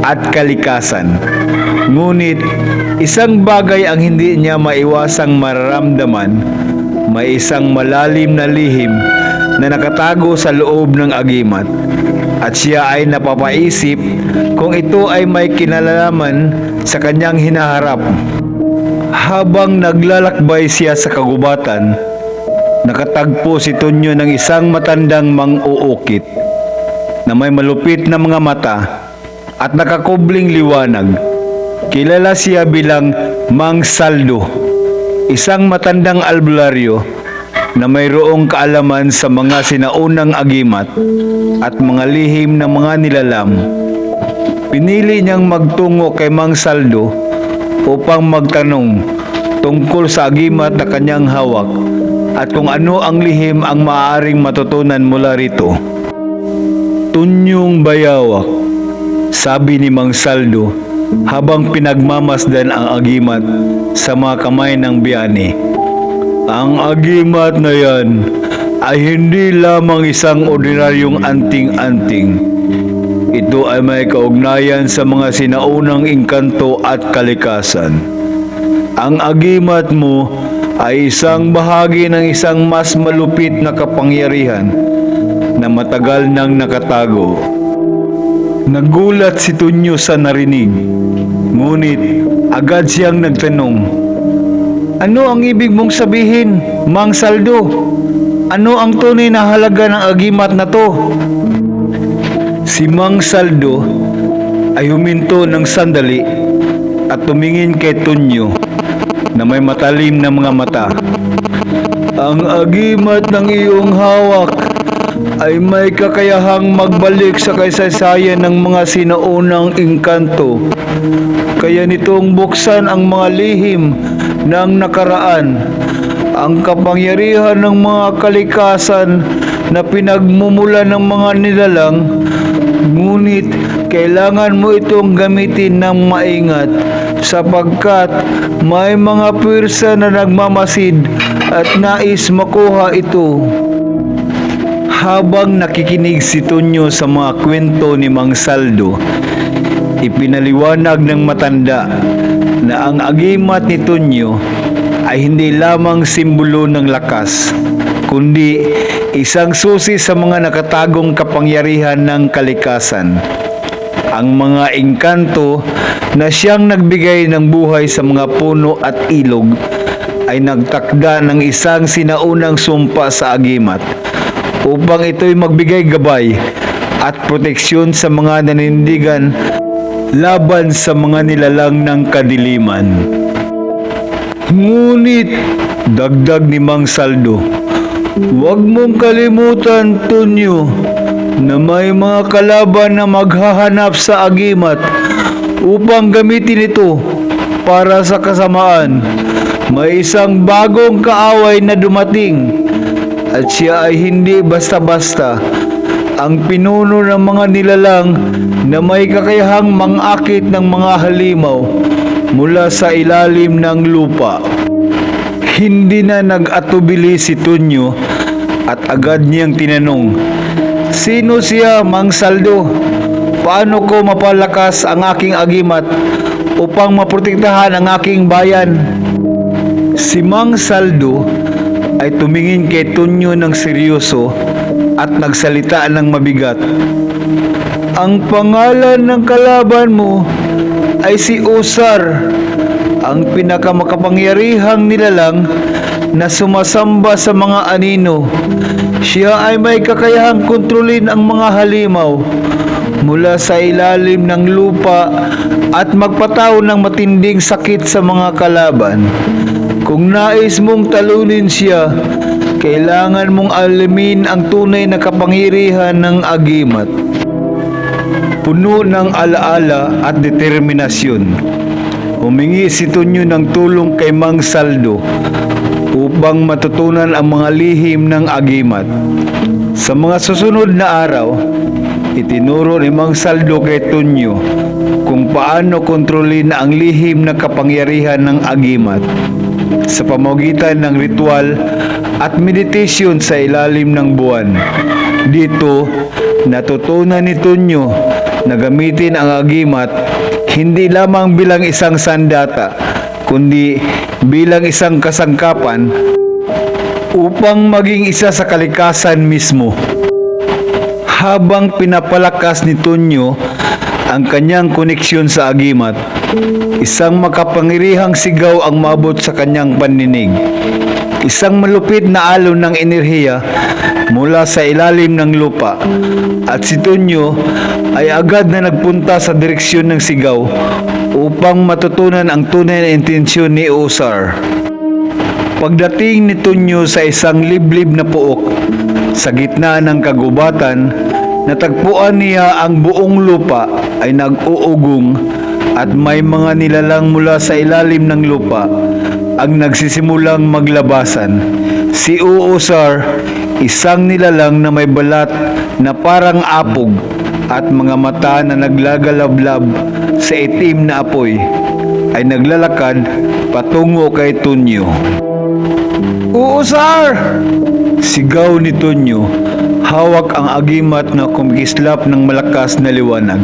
at kalikasan. Ngunit isang bagay ang hindi niya maiwasang mararamdaman, may isang malalim na lihim na nakatago sa loob ng agimat. At siya ay napapaisip kung ito ay may kinalaman sa kanyang hinaharap. Habang naglalakbay siya sa kagubatan, nakatagpo si Tonyo ng isang matandang mang-uukit na may malupit na mga mata at nakakubling liwanag. Kilala siya bilang Mang Saldo, isang matandang albularyo na mayroong kaalaman sa mga sinaunang agimat at mga lihim ng mga nilalam. Pinili niyang magtungo kay Mang Saldo upang magtanong tungkol sa agimat na kanyang hawak at kung ano ang lihim ang maaaring matutunan mula rito. Tunyong Bayawak, sabi ni Mang Saldo habang pinagmamasdan ang agimat sa mga kamay ng biyani. Ang agimat na yan ay hindi lamang isang ordinaryong anting-anting. Ito ay may kaugnayan sa mga sinaunang engkanto at kalikasan. Ang agimat mo ay isang bahagi ng isang mas malupit na kapangyarihan na matagal nang nakatago. Nagulat si Tunyo sa narinig, ngunit agad siyang nagtanong, "Ano ang ibig mong sabihin, Mang Saldo? Ano ang tunay na halaga ng agimat na to?" Si Mang Saldo ay huminto ng sandali at tumingin kay Tonyo na may matalim na mga mata. "Ang agimat ng iyong hawak ay may kakayahang magbalik sa kasaysayan ng mga sinaunang engkanto. Kaya nitong buksan ang mga lihim ng nakaraan, ang kapangyarihan ng mga kalikasan na pinagmumula ng mga nilalang, ngunit kailangan mo itong gamitin ng maingat sapagkat may mga pwersa na nagmamasid at nais makuha ito." Habang nakikinig si Tonyo sa mga kwento ni Mang Saldo, ipinaliwanag ng matanda na ang agimat ni Tonyo ay hindi lamang simbolo ng lakas, kundi isang susi sa mga nakatagong kapangyarihan ng kalikasan. Ang mga engkanto na siyang nagbigay ng buhay sa mga puno at ilog ay nagtakda ng isang sinaunang sumpa sa agimat upang ito'y magbigay gabay at proteksyon sa mga nanindigan laban sa mga nilalang ng kadiliman. Ngunit, dagdag ni Mang Saldo, "Huwag mong kalimutan, Tonyo, na may mga kalaban na maghahanap sa agimat upang gamitin ito para sa kasamaan. May isang bagong kaaway na dumating at siya ay hindi basta-basta ang pinuno ng mga nilalang na may kakayahang mangakit ng mga halimaw mula sa ilalim ng lupa." Hindi na nag-atubili si Tonyo at agad niyang tinanong, "Sino siya, Mang Saldo? Paano ko mapalakas ang aking agimat upang maprotektahan ang aking bayan?" Si Mang Saldo ay tumingin kay Tonyo ng seryoso at nagsalita ng mabigat. "Ang pangalan ng kalaban mo ay si Usar, ang pinakamakapangyarihang nilalang na sumasamba sa mga anino. Siya ay may kakayahang kontrolin ang mga halimaw mula sa ilalim ng lupa at magpatao ng matinding sakit sa mga kalaban. Kung nais mong talunin siya, kailangan mong alamin ang tunay na kapangyarihan ng agimat." Puno ng alaala at determinasyon, humingi si Tonyo ng tulong kay Mang Saldo upang matutunan ang mga lihim ng agimat. Sa mga susunod na araw, itinuro ni Mang Saldo kay Tonyo kung paano kontrolin ang lihim na kapangyarihan ng agimat sa pamamagitan ng ritual at meditation sa ilalim ng buwan. Dito, natutunan ni Tonyo na gamitin ang agimat hindi lamang bilang isang sandata, kundi bilang isang kasangkapan upang maging isa sa kalikasan mismo. Habang pinapalakas ni Tonyo ang kanyang koneksyon sa agimat, isang makapangyarihang sigaw ang maabot sa kanyang pandinig. Isang malupit na alon ng enerhiya mula sa ilalim ng lupa, at si Tonyo ay agad na nagpunta sa direksyon ng sigaw upang matutunan ang tunay na intensyon ni Usar. Pagdating ni Tonyo sa isang liblib na puok sa gitna ng kagubatan, natagpuan niya ang buong lupa ay nag-uugong at may mga nilalang mula sa ilalim ng lupa ang nagsisimulang maglabasan. Si Uusar, isang nilalang na may balat na parang apog at mga mata na naglagalablab sa itim na apoy, ay naglalakad patungo kay Tonyo. "Uusar!" sigaw ni Tonyo. Hawak ang agimat na kumikislap ng malakas na liwanag.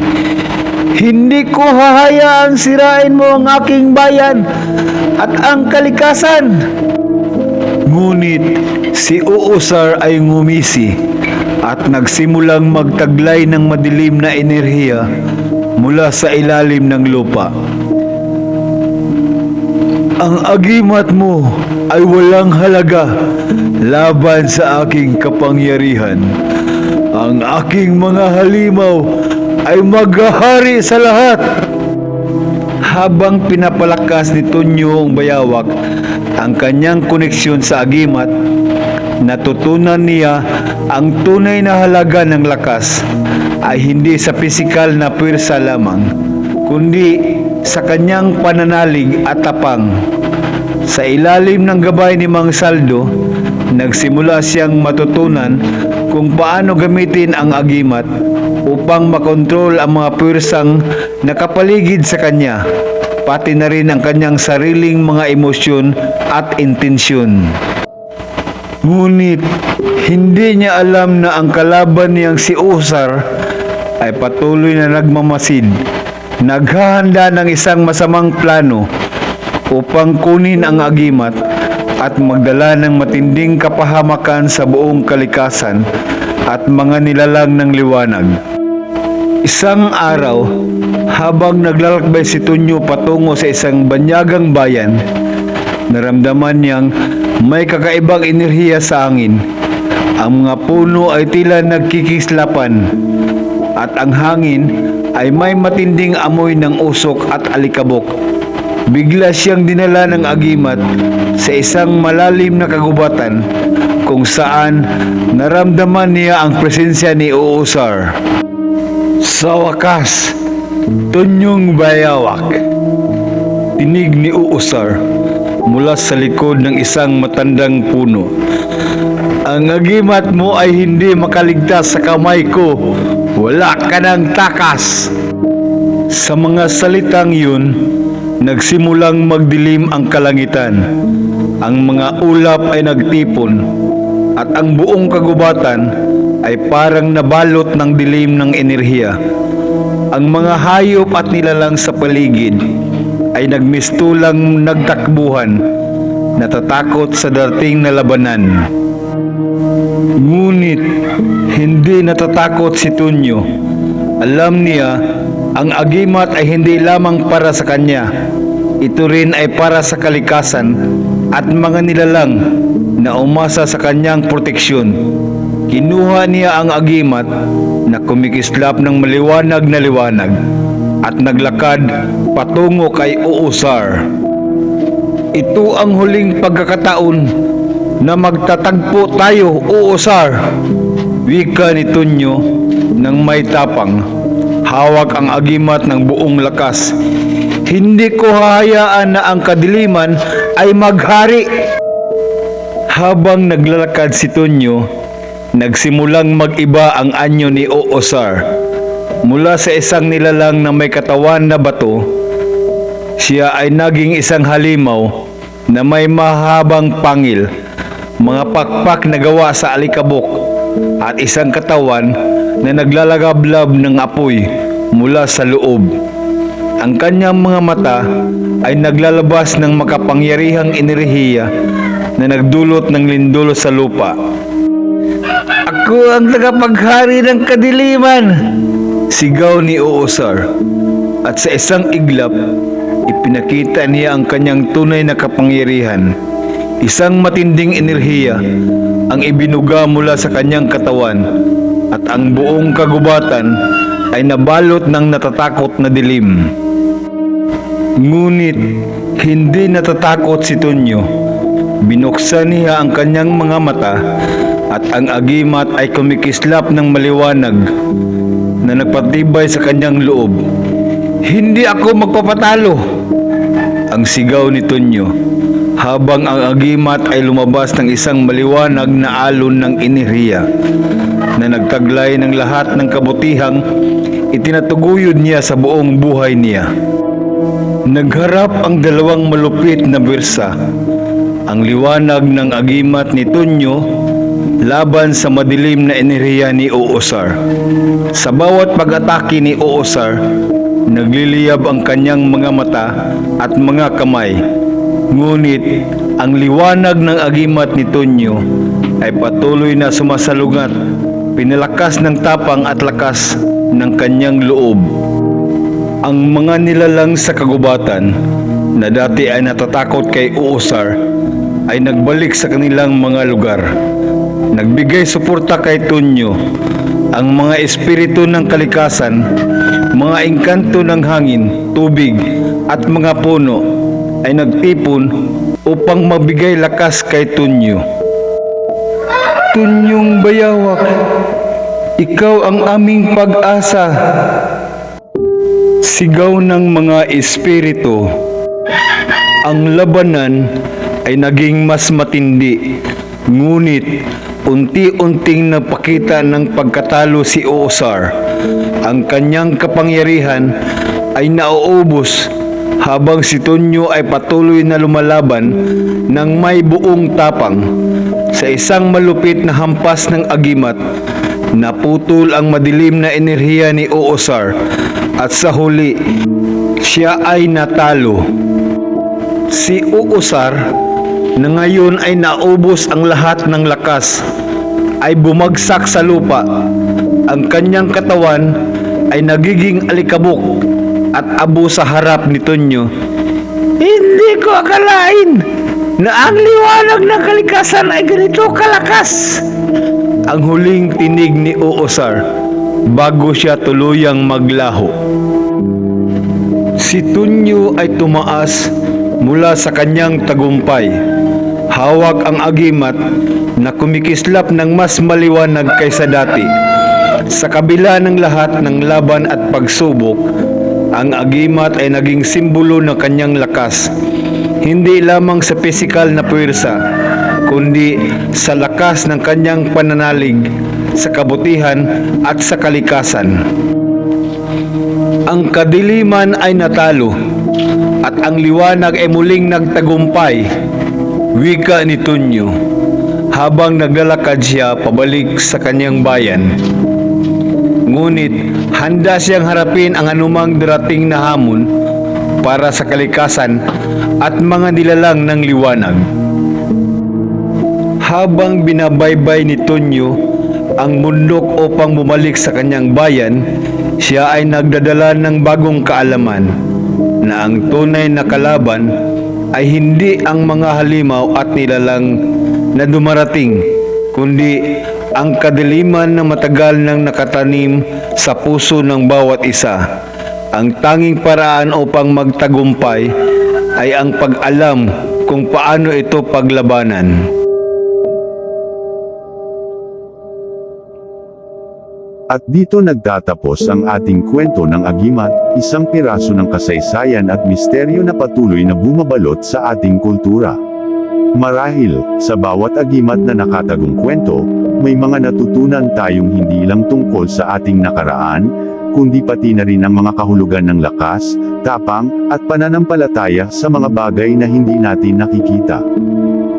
"Hindi ko hahayaang sirain mo ang aking bayan at ang kalikasan!" Ngunit si Uusar ay ngumisi at nagsimulang magtaglay ng madilim na enerhiya mula sa ilalim ng lupa. "Ang agimat mo ay walang halaga laban sa aking kapangyarihan. Ang aking mga halimaw ay maghahari sa lahat." Habang pinapalakas ni Tonyo ang bayawak ang kanyang koneksyon sa agimat, natutunan niya ang tunay na halaga ng lakas ay hindi sa pisikal na pwersa lamang, kundi sa kanyang pananalig at tapang. Sa ilalim ng gabay ni Mang Saldo, nagsimula siyang matutunan kung paano gamitin ang agimat upang makontrol ang mga pwersang nakapaligid sa kanya, pati na rin ang kanyang sariling mga emosyon at intensyon. Ngunit hindi niya alam na ang kalaban niyang si Usar ay patuloy na nagmamasid, naghahanda ng isang masamang plano upang kunin ang agimat at magdala ng matinding kapahamakan sa buong kalikasan at mga nilalang ng liwanag. Isang araw, habang naglalakbay si Tonyo patungo sa isang banyagang bayan, naramdaman niyang may kakaibang enerhiya sa hangin. Ang mga puno ay tila nagkikislapan at ang hangin ay may matinding amoy ng usok at alikabok. Bigla siyang dinala ng agimat sa isang malalim na kagubatan kung saan naramdaman niya ang presensya ni Uusar. "Sa wakas, Tonyong bayawak," tinig ni Uusar mula sa likod ng isang matandang puno. "Ang agimat mo ay hindi makaligtas sa kamay ko. Wala ka ng takas." Sa mga salitang yun, nagsimulang magdilim ang kalangitan. Ang mga ulap ay nagtipon at ang buong kagubatan ay parang nabalot ng dilim ng enerhiya. Ang mga hayop at nilalang sa paligid ay nagmistulang nagtakbuhan, natatakot sa darating na labanan. Ngunit hindi natatakot si Tonyo. Alam niya ang agimat ay hindi lamang para sa kanya. Ito rin ay para sa kalikasan at mga nilalang na umasa sa kanyang proteksyon. Kinuha niya ang agimat na kumikislap ng maliwanag na liwanag at naglakad patungo kay Uusar. "Ito ang huling pagkakataon na magtatagpo tayo, Uusar," wika ni Tonyo nang may tapang. Hawak ang agimat ng buong lakas. "Hindi ko hahayaan na ang kadiliman ay maghari." Habang naglalakad si Tonyo, nagsimulang mag-iba ang anyo ni Oosar. Mula sa isang nilalang na may katawan na bato, siya ay naging isang halimaw na may mahabang pangil, mga pakpak na gawa sa alikabok, at isang katawan na naglalagablab ng apoy mula sa loob. Ang kanyang mga mata ay naglalabas ng makapangyarihang enerhiya na nagdulot ng lindol sa lupa. Ako ang tagapaghari ng kadiliman! Sigaw ni Oosar. At sa isang iglap, ipinakita niya ang kanyang tunay na kapangyarihan. Isang matinding enerhiya ang ibinuga mula sa kanyang katawan, at ang buong kagubatan ay nabalot ng natatakot na dilim. Ngunit hindi natatakot si Tonyo. Binuksan niya ang kanyang mga mata, at ang agimat ay kumikislap ng maliwanag na nagpatibay sa kanyang loob. Hindi ako magpapatalo! Ang sigaw ni Tonyo, habang ang agimat ay lumabas ng isang maliwanag na alon ng enerhiya na nagtaglay ng lahat ng kabutihang itinatuguyod niya sa buong buhay niya. Nagharap ang dalawang malupit na bersa, ang liwanag ng agimat ni Tonyo laban sa madilim na enerhiya ni Oosar. Sa bawat pag-atake ni Oosar, nagliliyab ang kanyang mga mata at mga kamay. Ngunit ang liwanag ng agimat ni Tonyo ay patuloy na sumasalungat, pinalakas ng tapang at lakas ng kanyang loob. Ang mga nilalang sa kagubatan na dati ay natatakot kay Oosar ay nagbalik sa kanilang mga lugar. Nagbigay suporta kay Tonyo. Ang mga espiritu ng kalikasan, mga engkanto ng hangin, tubig at mga puno ay nagtipon upang mabigay lakas kay Tonyo. Tonyong bayawak, ikaw ang aming pag-asa! Sigaw ng mga espiritu. Ang labanan ay naging mas matindi, ngunit unti-unting napakita ng pagkatalo si Oosar. Ang kanyang kapangyarihan ay nauubos habang si Tonyo ay patuloy na lumalaban ng may buong tapang. Sa isang malupit na hampas ng agimat, naputol ang madilim na enerhiya ni Oosar, at sa huli, siya ay natalo. Si Oosar, na ngayon ay naubos ang lahat ng lakas, ay bumagsak sa lupa. Ang kanyang katawan ay nagiging alikabok at abo sa harap ni Tonyo. Hindi ko akalain na ang liwanag ng kalikasan ay ganito kalakas! Ang huling tinig ni Oosar bago siya tuluyang maglaho. Si Tonyo ay tumaas mula sa kanyang tagumpay. Hawak ang agimat na kumikislap ng mas maliwanag kaysa dati. Sa kabila ng lahat ng laban at pagsubok, ang agimat ay naging simbolo ng kanyang lakas. Hindi lamang sa pisikal na puwersa, kundi sa lakas ng kanyang pananalig sa kabutihan at sa kalikasan. Ang kadiliman ay natalo, at ang liwanag ay muling nagtagumpay, wika ni Tonyo, habang naglalakad siya pabalik sa kanyang bayan. Ngunit handa siyang harapin ang anumang darating na hamon para sa kalikasan at mga nilalang ng liwanag. Habang binabaybay ni Tonyo ang bundok upang bumalik sa kanyang bayan, siya ay nagdadala ng bagong kaalaman na ang tunay na kalaban ay hindi ang mga halimaw at nilalang na dumarating, kundi ang kadiliman na matagal nang nakatanim sa puso ng bawat isa. Ang tanging paraan upang magtagumpay ay ang pag-alam kung paano ito paglabanan. At dito nagtatapos ang ating kwento ng agimat, isang piraso ng kasaysayan at misteryo na patuloy na bumabalot sa ating kultura. Marahil, sa bawat agimat na nakatagong kwento, may mga natutunan tayong hindi lang tungkol sa ating nakaraan, kundi pati na rin ang mga kahulugan ng lakas, tapang, at pananampalataya sa mga bagay na hindi natin nakikita.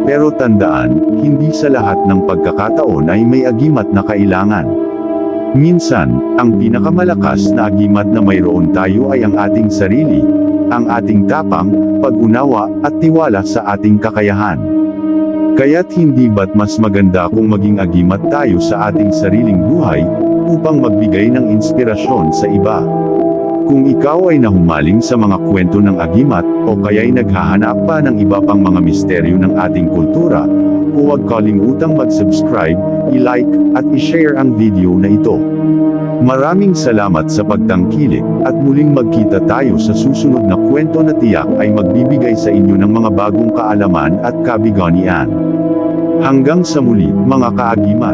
Pero tandaan, hindi sa lahat ng pagkakataon ay may agimat na kailangan. Minsan, ang pinakamalakas na agimat na mayroon tayo ay ang ating sarili, ang ating tapang, pag-unawa, at tiwala sa ating kakayahan. Kaya't hindi ba't mas maganda kung maging agimat tayo sa ating sariling buhay, upang magbigay ng inspirasyon sa iba? Kung ikaw ay nahumaling sa mga kwento ng agimat, o kaya'y naghahanap pa ng iba pang mga misteryo ng ating kultura, huwag kalimutang mag-subscribe, i-like, at i-share ang video na ito. Maraming salamat sa pagtangkilik, at muling magkita tayo sa susunod na kwento na tiyak ay magbibigay sa inyo ng mga bagong kaalaman at kabiganian. Hanggang sa muli, mga kaagimat.